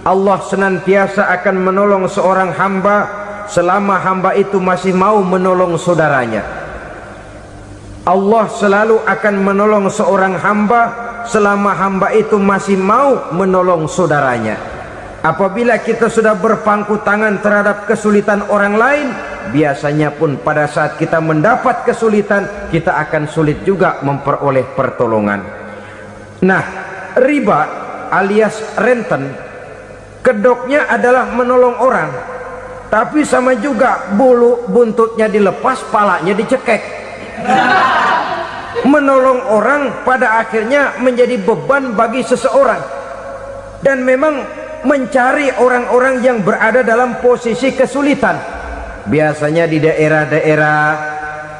Allah senantiasa akan menolong seorang hamba selama hamba itu masih mau menolong saudaranya. Allah selalu akan menolong seorang hamba selama hamba itu masih mau menolong saudaranya. Apabila kita sudah berpangku tangan terhadap kesulitan orang lain, biasanya pun pada saat kita mendapat kesulitan, kita akan sulit juga memperoleh pertolongan. Nah, riba alias renten, kedoknya adalah menolong orang, tapi sama juga bulu buntutnya dilepas, palanya dicekek. Menolong orang pada akhirnya menjadi beban bagi seseorang, dan memang mencari orang-orang yang berada dalam posisi kesulitan. Biasanya di daerah-daerah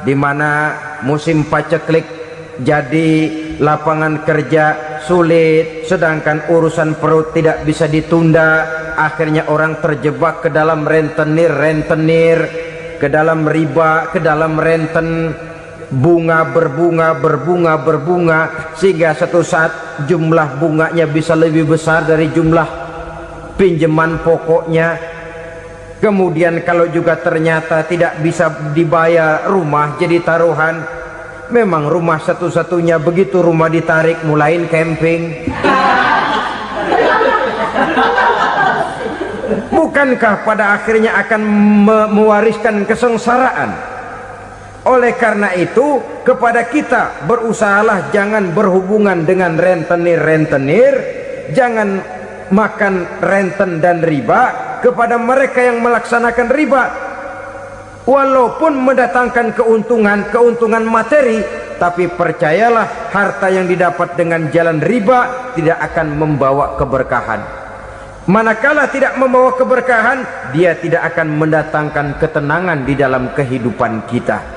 di mana musim paceklik, jadi lapangan kerja sulit, sedangkan urusan perut tidak bisa ditunda. Akhirnya orang terjebak ke dalam rentenir, ke dalam riba, ke dalam renten. Bunga berbunga, sehingga satu saat jumlah bunganya bisa lebih besar dari jumlah pinjaman pokoknya. Kemudian kalau juga ternyata tidak bisa dibayar, rumah jadi taruhan. Memang rumah satu-satunya, begitu rumah ditarik mulain camping. Bukankah pada akhirnya akan mewariskan kesengsaraan? Oleh karena itu, kepada kita berusahalah jangan berhubungan dengan rentenir, jangan makan renten dan riba. Kepada mereka yang melaksanakan riba, walaupun mendatangkan keuntungan materi, tapi percayalah, harta yang didapat dengan jalan riba tidak akan membawa keberkahan. Manakala tidak membawa keberkahan, dia tidak akan mendatangkan ketenangan di dalam kehidupan kita.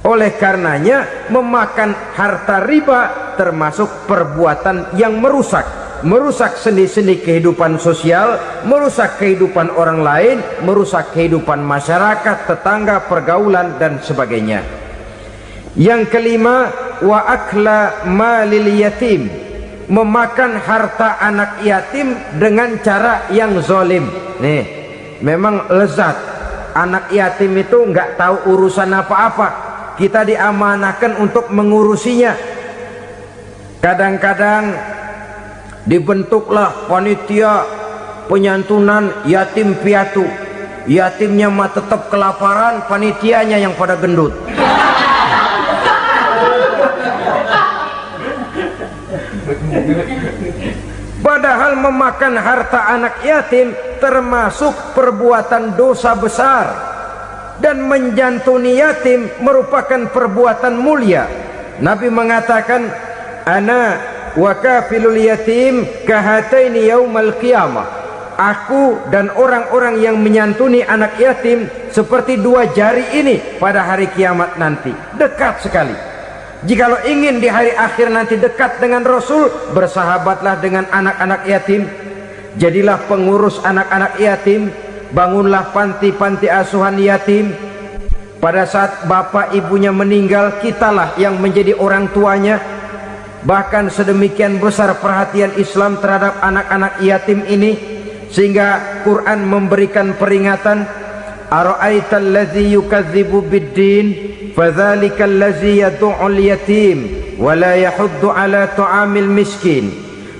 Oleh karenanya, memakan harta riba termasuk perbuatan yang merusak sendi-sendi kehidupan sosial, merusak kehidupan orang lain, merusak kehidupan masyarakat, tetangga, pergaulan, dan sebagainya. Yang kelima, wa akla malil yatim, memakan harta anak yatim dengan cara yang zalim. Nih, memang lezat. Anak yatim itu nggak tahu urusan apa-apa. Kita diamanahkan untuk mengurusinya. Kadang-kadang dibentuklah panitia penyantunan yatim piatu. Yatimnya mah tetap kelaparan, panitianya yang pada gendut. Padahal memakan harta anak yatim termasuk perbuatan dosa besar, dan menjantuni yatim merupakan perbuatan mulia. Nabi mengatakan, ana wa kafilul yatim kahataini yaumal qiyamah. Aku dan orang-orang yang menyantuni anak yatim seperti dua jari ini pada hari kiamat nanti. Dekat sekali. Jikalau ingin di hari akhir nanti dekat dengan Rasul, bersahabatlah dengan anak-anak yatim. Jadilah pengurus anak-anak yatim. Bangunlah panti-panti asuhan yatim. Pada saat bapak ibunya meninggal, kitalah yang menjadi orang tuanya. Bahkan sedemikian besar perhatian Islam terhadap anak-anak yatim ini, sehingga Quran memberikan peringatan, ara'aital ladzi yukadzibu biddin fadzalikal ladzi yad'ul yatim wa la yahuddu ala ta'amil miskin.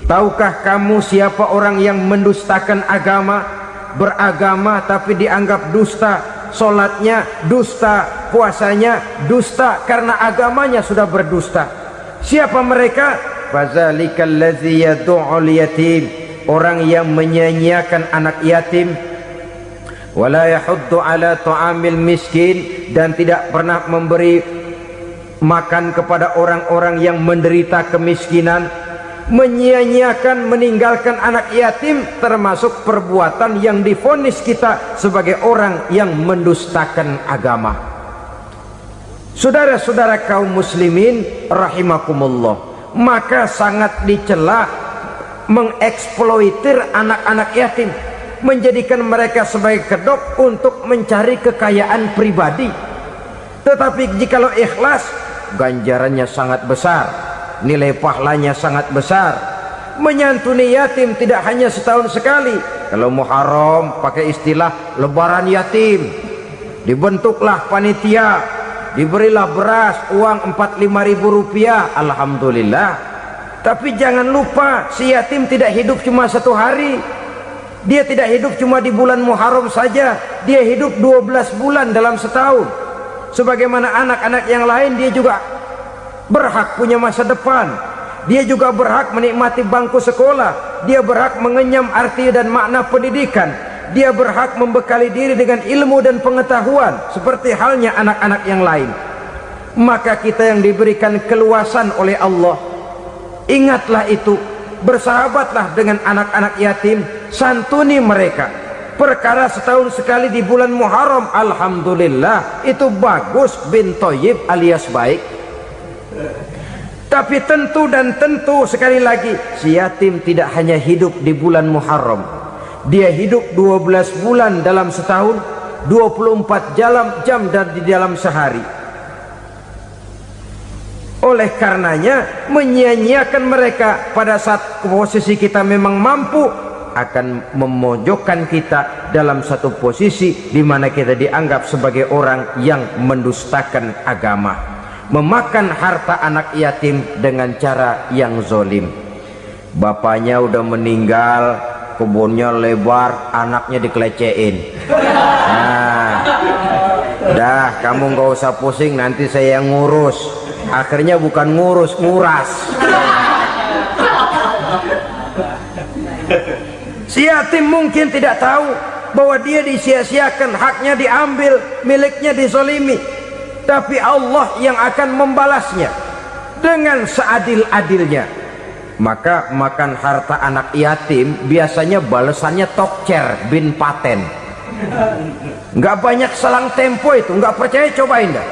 Tahukah kamu siapa orang yang mendustakan agama? Beragama tapi dianggap dusta, solatnya dusta, puasanya dusta, karena agamanya sudah berdusta. Siapa mereka? Fazalikal ladzi yad'ul yatim, orang yang menyia-nyiakan anak yatim, wala yahuddu ala ta'amil miskin, dan tidak pernah memberi makan kepada orang-orang yang menderita kemiskinan, menyia-nyiakan, meninggalkan anak yatim, termasuk perbuatan yang divonis kita sebagai orang yang mendustakan agama. Saudara-saudara kaum muslimin rahimakumullah, maka sangat dicela mengeksploitir anak-anak yatim, menjadikan mereka sebagai kedok untuk mencari kekayaan pribadi. Tetapi jikalau ikhlas, ganjarannya sangat besar, nilai pahalanya sangat besar. Menyantuni yatim tidak hanya setahun sekali. Kalau Muharram pakai istilah lebaran yatim, dibentuklah panitia, diberilah beras, uang 45.000 rupiah, alhamdulillah. Tapi jangan lupa, si yatim tidak hidup cuma satu hari, dia tidak hidup cuma di bulan Muharram saja, dia hidup 12 bulan dalam setahun. Sebagaimana anak-anak yang lain, dia juga berhak punya masa depan, dia juga berhak menikmati bangku sekolah, dia berhak mengenyam arti dan makna pendidikan, dia berhak membekali diri dengan ilmu dan pengetahuan seperti halnya anak-anak yang lain. Maka kita yang diberikan keluasan oleh Allah, ingatlah itu, bersahabatlah dengan anak-anak yatim, santuni mereka. Perkara setahun sekali di bulan Muharram, alhamdulillah, itu bagus, bin Thayyib alias baik. Tapi tentu dan tentu, sekali lagi, si yatim tidak hanya hidup di bulan Muharram, dia hidup 12 bulan dalam setahun, 24 jam dan di dalam sehari. Oleh karenanya, menyia-nyiakan mereka pada saat posisi kita memang mampu akan memojokkan kita dalam satu posisi di mana kita dianggap sebagai orang yang mendustakan agama, memakan harta anak yatim dengan cara yang zolim. Bapaknya udah meninggal, kebunnya lebar, anaknya dikelecehin. Nah, dah kamu nggak usah pusing, nanti saya yang ngurus. Akhirnya bukan ngurus, nguras. Si yatim mungkin tidak tahu bahwa dia disia-siakan, haknya diambil, miliknya dizolimi. Tapi Allah yang akan membalasnya dengan seadil-adilnya. Maka makan harta anak yatim biasanya balasannya tokcer bin paten. Nggak banyak selang tempo itu, nggak percaya cobain dah.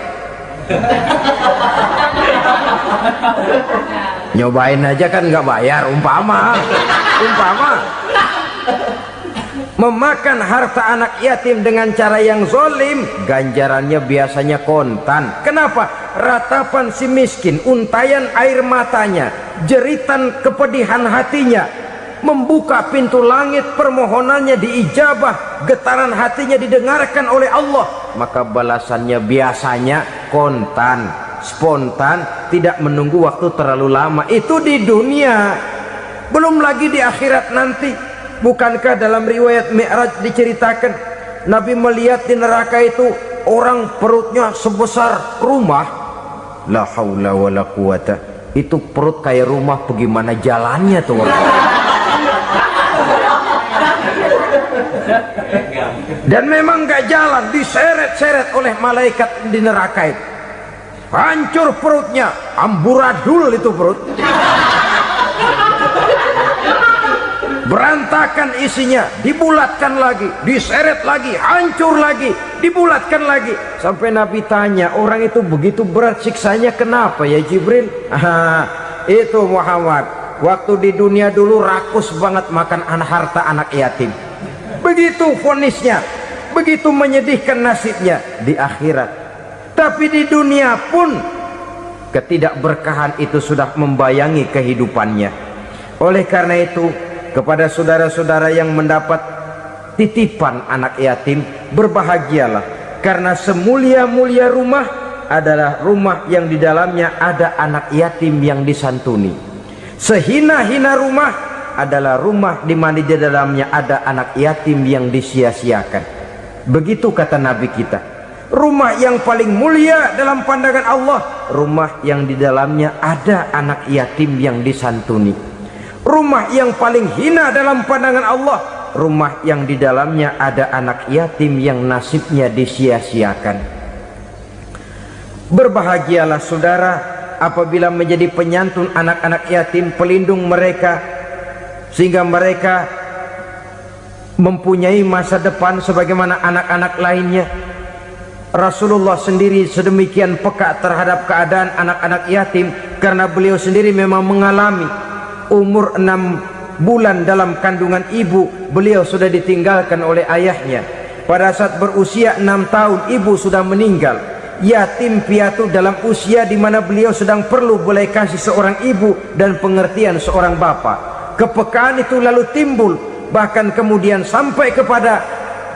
Nyobain aja kan nggak bayar, umpama memakan harta anak yatim dengan cara yang zolim, ganjarannya biasanya kontan. Kenapa? Ratapan si miskin, untayan air matanya, jeritan kepedihan hatinya, membuka pintu langit, permohonannya diijabah, getaran hatinya didengarkan oleh Allah, maka balasannya biasanya kontan, spontan, tidak menunggu waktu terlalu lama. Itu di dunia, belum lagi di akhirat nanti. Bukankah dalam riwayat Mi'raj diceritakan Nabi melihat di neraka itu orang perutnya sebesar rumah, la haula wala quwata, itu perut kayak rumah, bagaimana jalannya tuh orang? Dan memang gak jalan, diseret-seret oleh malaikat di neraka itu. Hancur perutnya, amburadul itu perut, berantakan isinya, dibulatkan lagi, diseret lagi, hancur lagi, dibulatkan lagi. Sampai Nabi tanya, orang itu begitu berat siksanya kenapa ya Jibril? Itu Muhammad, waktu di dunia dulu rakus banget makan harta anak yatim. Begitu vonisnya, begitu menyedihkan nasibnya di akhirat. Tapi di dunia pun ketidakberkahan itu sudah membayangi kehidupannya. Oleh karena itu, kepada saudara-saudara yang mendapat titipan anak yatim, berbahagialah, karena semulia-mulia rumah adalah rumah yang di dalamnya ada anak yatim yang disantuni. Sehina-hina rumah adalah rumah di mana di dalamnya ada anak yatim yang disia-siakan. Begitu kata Nabi kita. Rumah yang paling mulia dalam pandangan Allah, rumah yang di dalamnya ada anak yatim yang disantuni. Rumah yang paling hina dalam pandangan Allah, rumah yang di dalamnya ada anak yatim yang nasibnya disia-siakan. Berbahagialah saudara apabila menjadi penyantun anak-anak yatim, pelindung mereka, sehingga mereka mempunyai masa depan sebagaimana anak-anak lainnya. Rasulullah sendiri sedemikian peka terhadap keadaan anak-anak yatim karena beliau sendiri memang mengalami umur 6 bulan dalam kandungan ibu, beliau sudah ditinggalkan oleh ayahnya. Pada saat berusia 6 tahun ibu sudah meninggal. Yatim piatu dalam usia di mana beliau sedang perlu belas kasih seorang ibu dan pengertian seorang bapa. Kepekaan itu lalu timbul, bahkan kemudian sampai kepada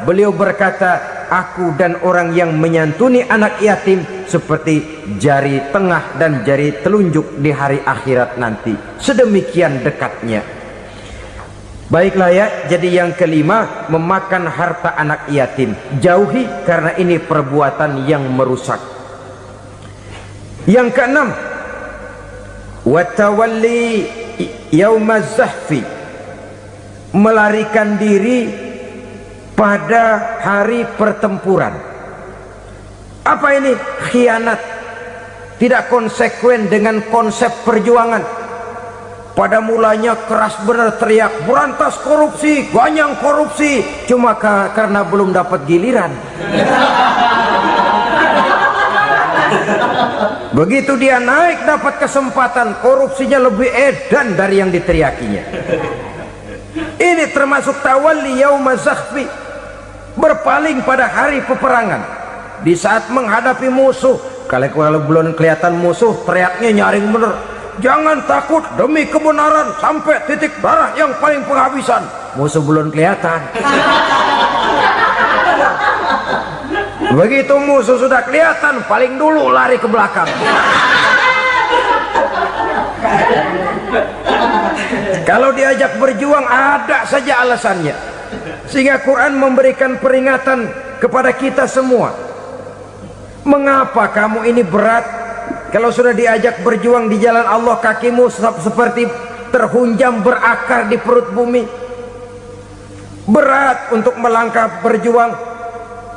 beliau berkata, aku dan orang yang menyantuni anak yatim seperti jari tengah dan jari telunjuk di hari akhirat nanti. Sedemikian dekatnya. Baiklah ya, jadi yang kelima, memakan harta anak yatim. Jauhi karena ini perbuatan yang merusak. Yang keenam, watawalli yaumaz zahfi, melarikan diri pada hari pertempuran. Apa ini? Khianat, tidak konsekuen dengan konsep perjuangan. Pada mulanya keras benar teriak berantas korupsi, ganyang korupsi, cuma karena belum dapat giliran. Begitu dia naik dapat kesempatan, korupsinya lebih edan dari yang diteriakinya. Ini termasuk tawalli yaumaz zahfi, berpaling pada hari peperangan. Di saat menghadapi musuh, kalau belum kelihatan musuh, teriaknya nyaring bener. Jangan takut demi kebenaran sampai titik darah yang paling penghabisan. Musuh belum kelihatan. Begitu musuh sudah kelihatan, paling dulu lari ke belakang. Kalau diajak berjuang ada saja alasannya. Sehingga Quran memberikan peringatan kepada kita semua. Mengapa kamu ini berat? Kalau sudah diajak berjuang di jalan Allah, kakimu seperti terhunjam berakar di perut bumi. Berat untuk melangkah berjuang.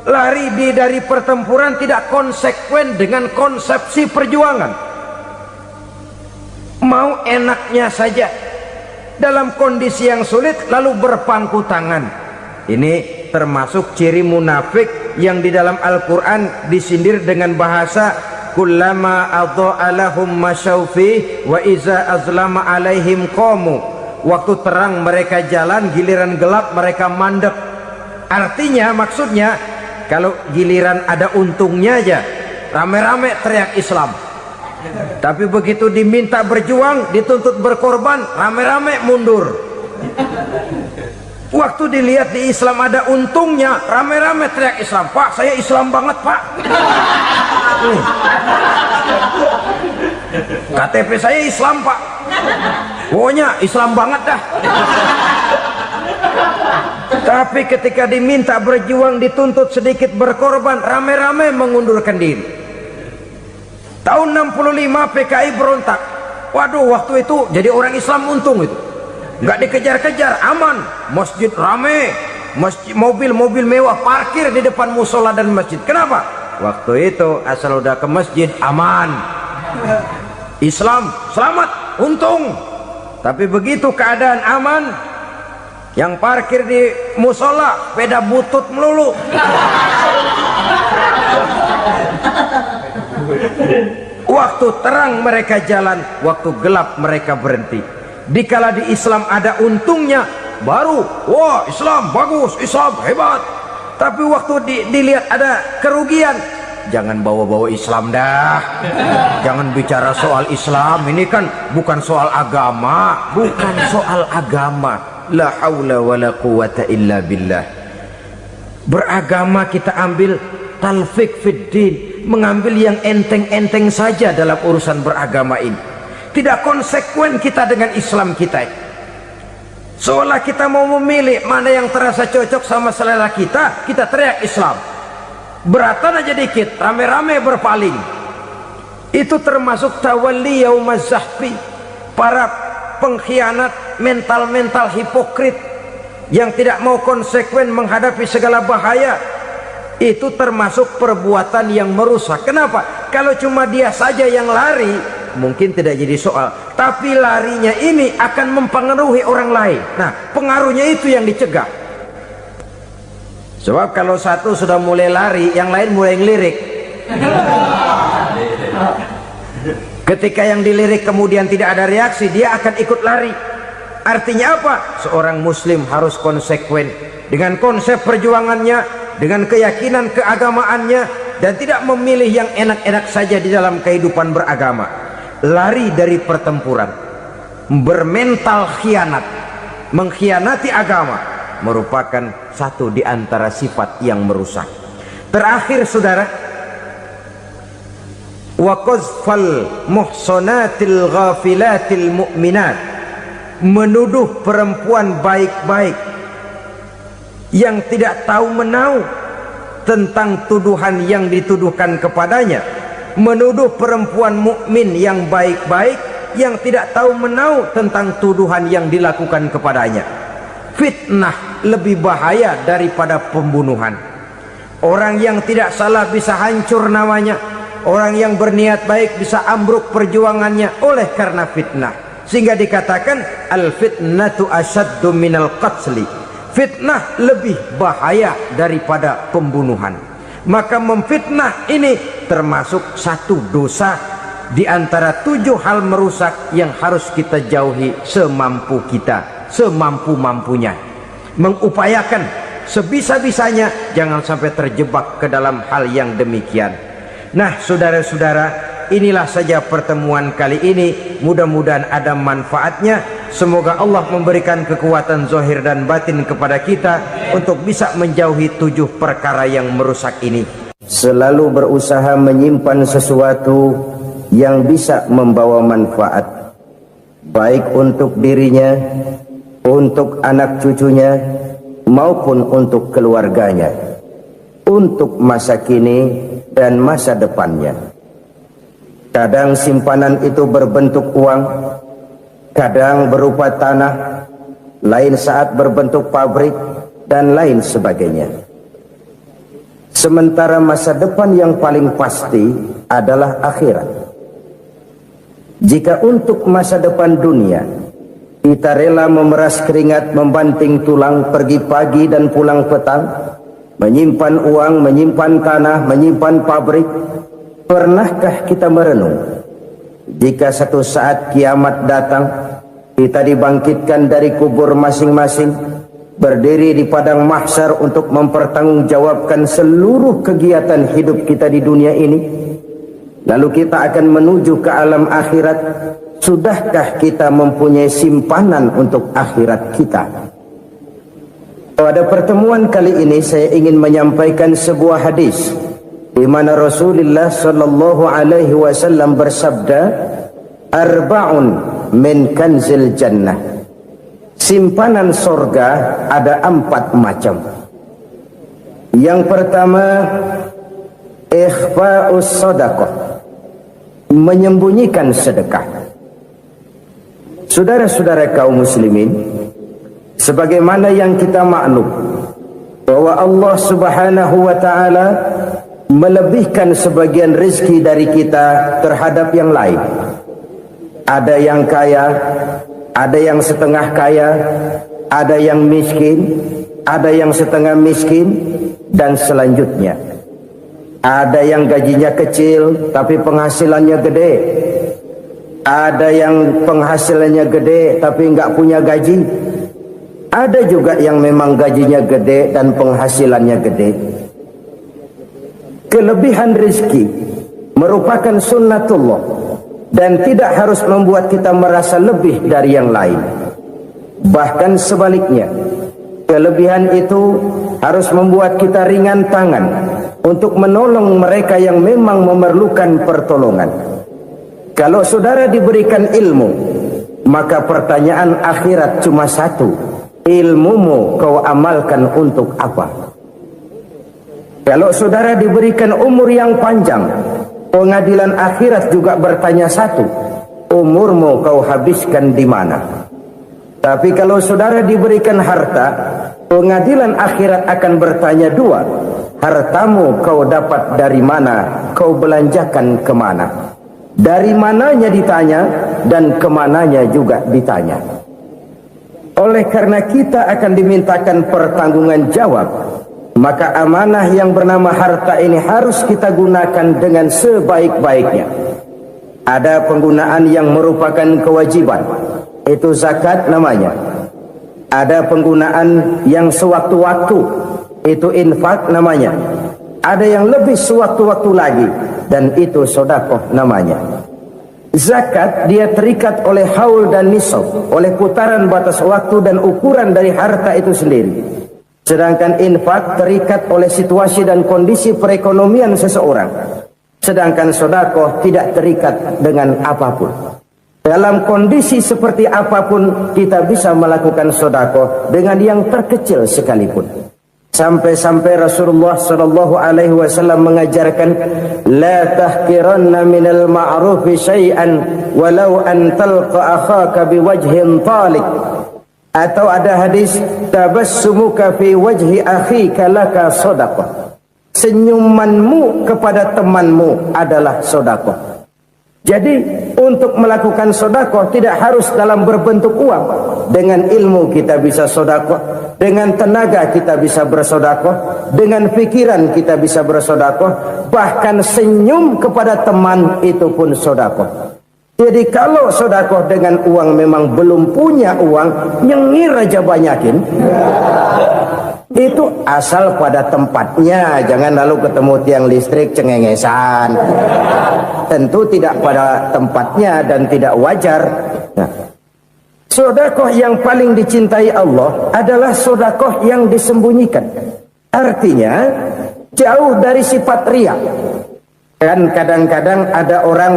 Lari dari pertempuran tidak konsekuen dengan konsepsi perjuangan. Mau enaknya saja dalam kondisi yang sulit lalu berpangku tangan. Ini termasuk ciri munafik yang di dalam Al-Quran disindir dengan bahasa kullama adha'a lahum masyaufi wa iza azlama alaihim qamu. Waktu terang mereka jalan, giliran gelap mereka mandek. Artinya, maksudnya kalau giliran ada untungnya aja rame-rame teriak Islam, tapi begitu diminta berjuang, dituntut berkorban, rame-rame mundur. Waktu dilihat di Islam ada untungnya, rame-rame teriak Islam. Pak, saya Islam banget pak. KTP saya Islam pak. Pokoknya Islam banget dah. Tapi ketika diminta berjuang, dituntut sedikit berkorban, rame-rame mengundurkan diri. Tahun 65 PKI berontak. Waduh, waktu itu jadi orang Islam untung itu. Nggak dikejar-kejar, aman. Masjid rame, masjid, mobil-mobil mewah parkir di depan musola dan masjid. Kenapa? Waktu itu asal udah ke masjid aman. Islam selamat, untung. Tapi begitu keadaan aman, yang parkir di musola sepeda butut melulu. Waktu terang mereka jalan, waktu gelap mereka berhenti. Dikala di Islam ada untungnya, baru wah Islam bagus, Islam hebat. Tapi waktu dilihat ada kerugian, jangan bawa-bawa Islam dah. Jangan bicara soal Islam, ini kan bukan soal agama. Bukan soal agama. La haula wala quwata illa billah. Beragama kita ambil talfik fiddin, mengambil yang enteng-enteng saja dalam urusan beragama ini. Tidak konsekuen kita dengan Islam kita. Seolah kita mau memilih mana yang terasa cocok sama selera kita, kita teriak Islam. Beratan aja dikit, rame-rame berpaling. Itu termasuk tawalli yaumaz zahfi. Para pengkhianat, mental-mental hipokrit yang tidak mau konsekuen menghadapi segala bahaya. Itu termasuk perbuatan yang merusak. Kenapa? Kalau cuma dia saja yang lari, mungkin tidak jadi soal. Tapi larinya ini akan mempengaruhi orang lain. Nah, pengaruhnya itu yang dicegah. Sebab kalau satu sudah mulai lari, yang lain mulai ngelirik. Ketika yang dilirik kemudian tidak ada reaksi, dia akan ikut lari. Artinya apa? Seorang muslim harus konsekuen dengan konsep perjuangannya, dengan keyakinan keagamaannya, dan tidak memilih yang enak-enak saja di dalam kehidupan beragama. Lari dari pertempuran, bermental khianat, mengkhianati agama, merupakan satu di antara sifat yang merusak. Terakhir saudara, wa qazfal muhsanatil ghafilatil mu'minat, menuduh perempuan baik-baik yang tidak tahu menau tentang tuduhan yang dituduhkan kepadanya, menuduh perempuan mukmin yang baik-baik yang tidak tahu menau tentang tuduhan yang dilakukan kepadanya. Fitnah lebih bahaya daripada pembunuhan. Orang yang tidak salah bisa hancur namanya, orang yang berniat baik bisa ambruk perjuangannya oleh karena fitnah. Sehingga dikatakan al fitnatu asyaddu minal qatli, fitnah lebih bahaya daripada pembunuhan. Maka memfitnah ini termasuk satu dosa di antara 7 hal merusak yang harus kita jauhi semampu kita, semampu-mampunya. Mengupayakan sebisa-bisanya jangan sampai terjebak ke dalam hal yang demikian. Nah, saudara-saudara, inilah saja pertemuan kali ini. Mudah-mudahan ada manfaatnya. Semoga Allah memberikan kekuatan zahir dan batin kepada kita untuk bisa menjauhi 7 perkara yang merusak ini. Selalu berusaha menyimpan sesuatu yang bisa membawa manfaat, baik untuk dirinya, untuk anak cucunya, maupun untuk keluarganya, untuk masa kini dan masa depannya. Kadang simpanan itu berbentuk uang, kadang berupa tanah, lain saat berbentuk pabrik, dan lain sebagainya. Sementara masa depan yang paling pasti adalah akhirat. Jika untuk masa depan dunia kita rela memeras keringat, membanting tulang, pergi pagi dan pulang petang, menyimpan uang, menyimpan tanah, menyimpan pabrik, pernahkah kita merenung jika satu saat kiamat datang, kita dibangkitkan dari kubur masing-masing, berdiri di padang mahsyar untuk mempertanggungjawabkan seluruh kegiatan hidup kita di dunia ini, lalu kita akan menuju ke alam akhirat. Sudahkah kita mempunyai simpanan untuk akhirat kita? Pada pertemuan kali ini saya ingin menyampaikan sebuah hadis di mana Rasulullah sallallahu alaihi wasallam bersabda, arba'un min kanzil jannah, simpanan sorga ada 4 macam. Yang pertama, ikhfa'us sadaqah, menyembunyikan sedekah. Saudara-saudara kaum muslimin, sebagaimana yang kita maklum bahwa Allah Subhanahu wa taala melebihkan sebagian rezeki dari kita terhadap yang lain. Ada yang kaya, ada yang setengah kaya, ada yang miskin, ada yang setengah miskin, dan selanjutnya. Ada yang gajinya kecil tapi penghasilannya gede. Ada yang penghasilannya gede tapi nggak punya gaji. Ada juga yang memang gajinya gede dan penghasilannya gede. Kelebihan rezeki merupakan sunnatullah dan tidak harus membuat kita merasa lebih dari yang lain. Bahkan sebaliknya, kelebihan itu harus membuat kita ringan tangan untuk menolong mereka yang memang memerlukan pertolongan. Kalau saudara diberikan ilmu, maka pertanyaan akhirat cuma satu: ilmumu kau amalkan untuk apa? Kalau saudara diberikan umur yang panjang, pengadilan akhirat juga bertanya satu: umurmu kau habiskan di mana? Tapi kalau saudara diberikan harta, pengadilan akhirat akan bertanya 2: hartamu kau dapat dari mana, kau belanjakan kemana. Dari mananya ditanya, dan kemananya juga ditanya. Oleh karena kita akan dimintakan pertanggungan jawab, maka amanah yang bernama harta ini harus kita gunakan dengan sebaik-baiknya. Ada penggunaan yang merupakan kewajiban, itu zakat namanya. Ada penggunaan yang sewaktu-waktu, itu infak namanya. Ada yang lebih sewaktu-waktu lagi, dan itu sedekah namanya. Zakat dia terikat oleh haul dan nisab, oleh putaran batas waktu dan ukuran dari harta itu sendiri. Sedangkan infak terikat oleh situasi dan kondisi perekonomian seseorang. Sedangkan sedekah tidak terikat dengan apapun. Dalam kondisi seperti apapun kita bisa melakukan sedekah dengan yang terkecil sekalipun. Sampai-sampai Rasulullah sallallahu alaihi wasallam mengajarkan, la tahqiranna minal ma'rufi syai'an walau an talqa akhaka biwajhin talik. Atau ada hadis, tabassumuka fi wajhi akhika laka shadaqah. Senyumanmu kepada temanmu adalah sedekah. Jadi untuk melakukan sedekah tidak harus dalam berbentuk uang. Dengan ilmu kita bisa sedekah, dengan tenaga kita bisa bersedekah, dengan pikiran kita bisa bersedekah, bahkan senyum kepada teman itu pun sedekah. Jadi kalau sedekah dengan uang memang belum punya uang, nyengir aja banyakin. Itu asal pada tempatnya, jangan lalu ketemu tiang listrik cengengesan. Tentu tidak pada tempatnya dan tidak wajar. Nah, sedekah yang paling dicintai Allah adalah sedekah yang disembunyikan. Artinya jauh dari sifat riya. Dan kadang-kadang ada orang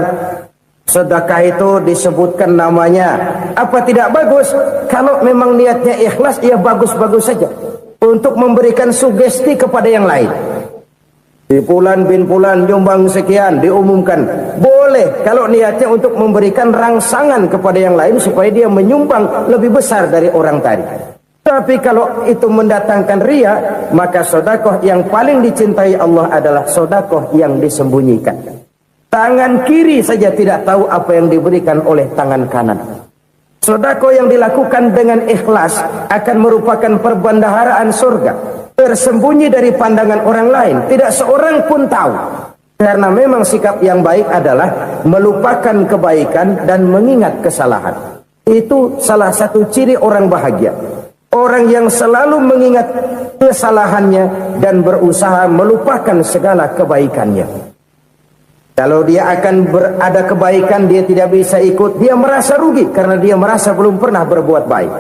sedekah itu disebutkan namanya. Apa tidak bagus? Kalau memang niatnya ikhlas, ya bagus-bagus saja. Untuk memberikan sugesti kepada yang lain. Di Fulan bin Fulan nyumbang sekian, diumumkan. Boleh kalau niatnya untuk memberikan rangsangan kepada yang lain supaya dia menyumbang lebih besar dari orang tadi. Tapi kalau itu mendatangkan riya, maka sedekah yang paling dicintai Allah adalah sedekah yang disembunyikan. Tangan kiri saja tidak tahu apa yang diberikan oleh tangan kanan. Sedekah yang dilakukan dengan ikhlas akan merupakan perbendaharaan surga, tersembunyi dari pandangan orang lain, tidak seorang pun tahu. Karena memang sikap yang baik adalah melupakan kebaikan dan mengingat kesalahan. Itu salah satu ciri orang bahagia. Orang yang selalu mengingat kesalahannya dan berusaha melupakan segala kebaikannya. Kalau dia akan ada kebaikan, dia tidak bisa ikut, dia merasa rugi karena dia merasa belum pernah berbuat baik.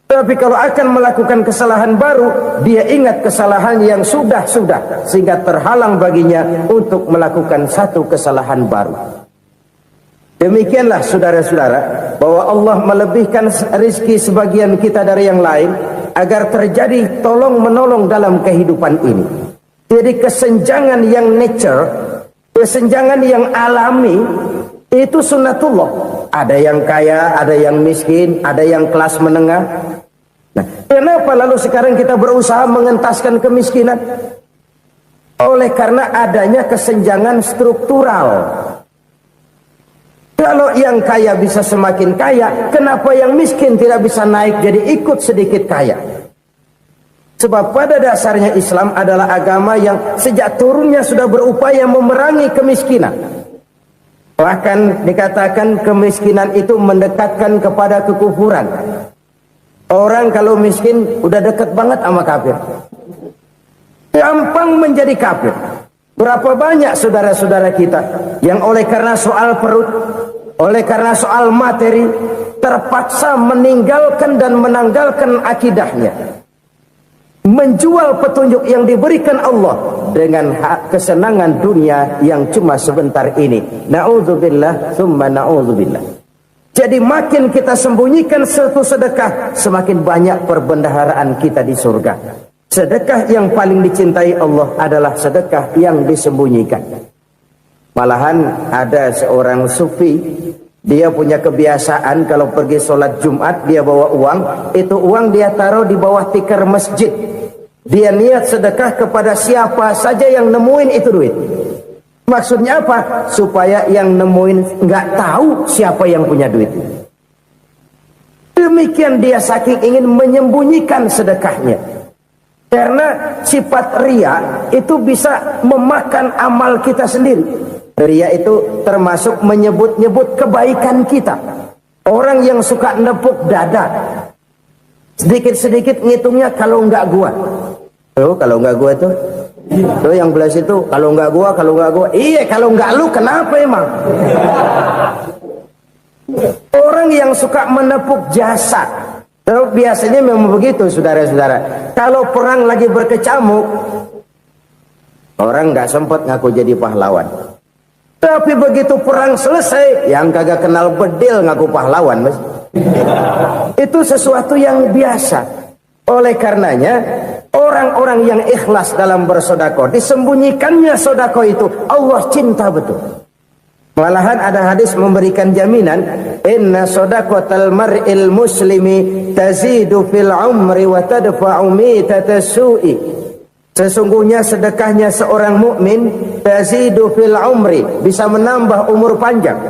Tapi kalau akan melakukan kesalahan baru, dia ingat kesalahan yang sudah-sudah, sehingga terhalang baginya untuk melakukan satu kesalahan baru. Demikianlah saudara-saudara, bahwa Allah melebihkan rezeki sebagian kita dari yang lain, agar terjadi tolong-menolong dalam kehidupan ini. Jadi kesenjangan yang nature, kesenjangan yang alami, itu sunnatullah. Ada yang kaya, ada yang miskin, ada yang kelas menengah. Nah, kenapa lalu sekarang kita berusaha mengentaskan kemiskinan? Oleh karena adanya kesenjangan struktural. Kalau yang kaya bisa semakin kaya, kenapa yang miskin tidak bisa naik jadi ikut sedikit kaya? Sebab pada dasarnya Islam adalah agama yang sejak turunnya sudah berupaya memerangi kemiskinan. Bahkan dikatakan kemiskinan itu mendekatkan kepada kekufuran. Orang kalau miskin udah dekat banget sama kafir. Gampang menjadi kafir. Berapa banyak saudara-saudara kita yang oleh karena soal perut, oleh karena soal materi, terpaksa meninggalkan dan menanggalkan akidahnya. Menjual petunjuk yang diberikan Allah dengan hak kesenangan dunia yang cuma sebentar ini. Na'udzubillah, thumma na'udzubillah. Jadi makin kita sembunyikan satu sedekah, semakin banyak perbendaharaan kita di surga. Sedekah yang paling dicintai Allah adalah sedekah yang disembunyikan. Malahan ada seorang sufi, dia punya kebiasaan kalau pergi sholat Jumat dia bawa uang, itu uang dia taruh di bawah tikar masjid. Dia niat sedekah kepada siapa saja yang nemuin itu duit. Maksudnya apa? Supaya yang nemuin nggak tahu siapa yang punya duit. Demikian dia saking ingin menyembunyikan sedekahnya. Karena sifat ria itu bisa memakan amal kita sendiri. Ria itu termasuk menyebut-nyebut kebaikan kita. Orang yang suka nepuk dada, sedikit-sedikit ngitungnya kalau nggak gua. Oh, kalau nggak gua tuh yang belas itu kalau nggak gua. Iya, kalau nggak lu kenapa emang? Orang yang suka menepuk jasad, biasanya memang begitu, saudara-saudara. Kalau perang lagi berkecamuk, orang nggak sempat ngaku jadi pahlawan. Tapi begitu perang selesai, yang kagak kenal bedil ngaku pahlawan, mas. Itu sesuatu yang biasa. Oleh karenanya, orang-orang yang ikhlas dalam bersedekah, disembunyikannya sedekah itu, Allah cinta betul. Malahan ada hadis memberikan jaminan, inna sadaqatal mar'il muslimi tazidu fil umri wa tadfa'u mitatas su'i. Sesungguhnya sedekahnya seorang mukmin tazidu fil umri, bisa menambah umur panjang.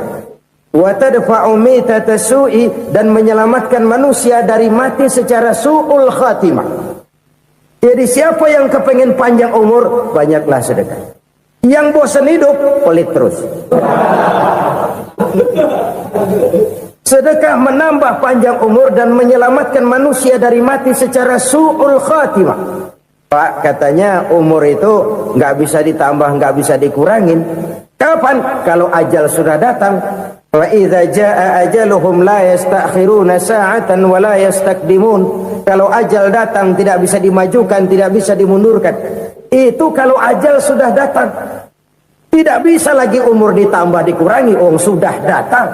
Wa tadfa'u mitatas su'i, dan menyelamatkan manusia dari mati secara su'ul khatimah. Jadi siapa yang kepengen panjang umur, banyaklah sedekah. Yang bosan hidup, pelit terus. Sedekah menambah panjang umur dan menyelamatkan manusia dari mati secara su'ul khatimah. Pak, katanya umur itu nggak bisa ditambah, nggak bisa dikurangin. Kapan? Kalau ajal sudah datang. Wa idza jaa ajaluhum la yastakhiruna sa'atan wa la yastakdimun. Kalau ajal datang tidak bisa dimajukan, tidak bisa dimundurkan. Itu kalau ajal sudah datang. Tidak bisa lagi umur ditambah dikurangi, sudah datang.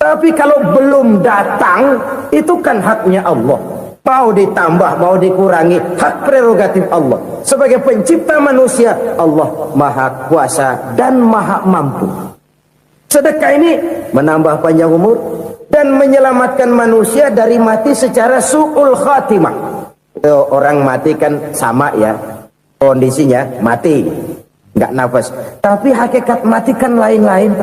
Tapi kalau belum datang, itu kan haknya Allah. Mau ditambah, mau dikurangi, hak prerogatif Allah. Sebagai pencipta manusia, Allah maha kuasa dan maha mampu. Sedekah ini menambah panjang umur dan menyelamatkan manusia dari mati secara su'ul khatimah. Orang mati kan sama ya, kondisinya mati, nggak nafas. Tapi hakikat mati kan lain-lain.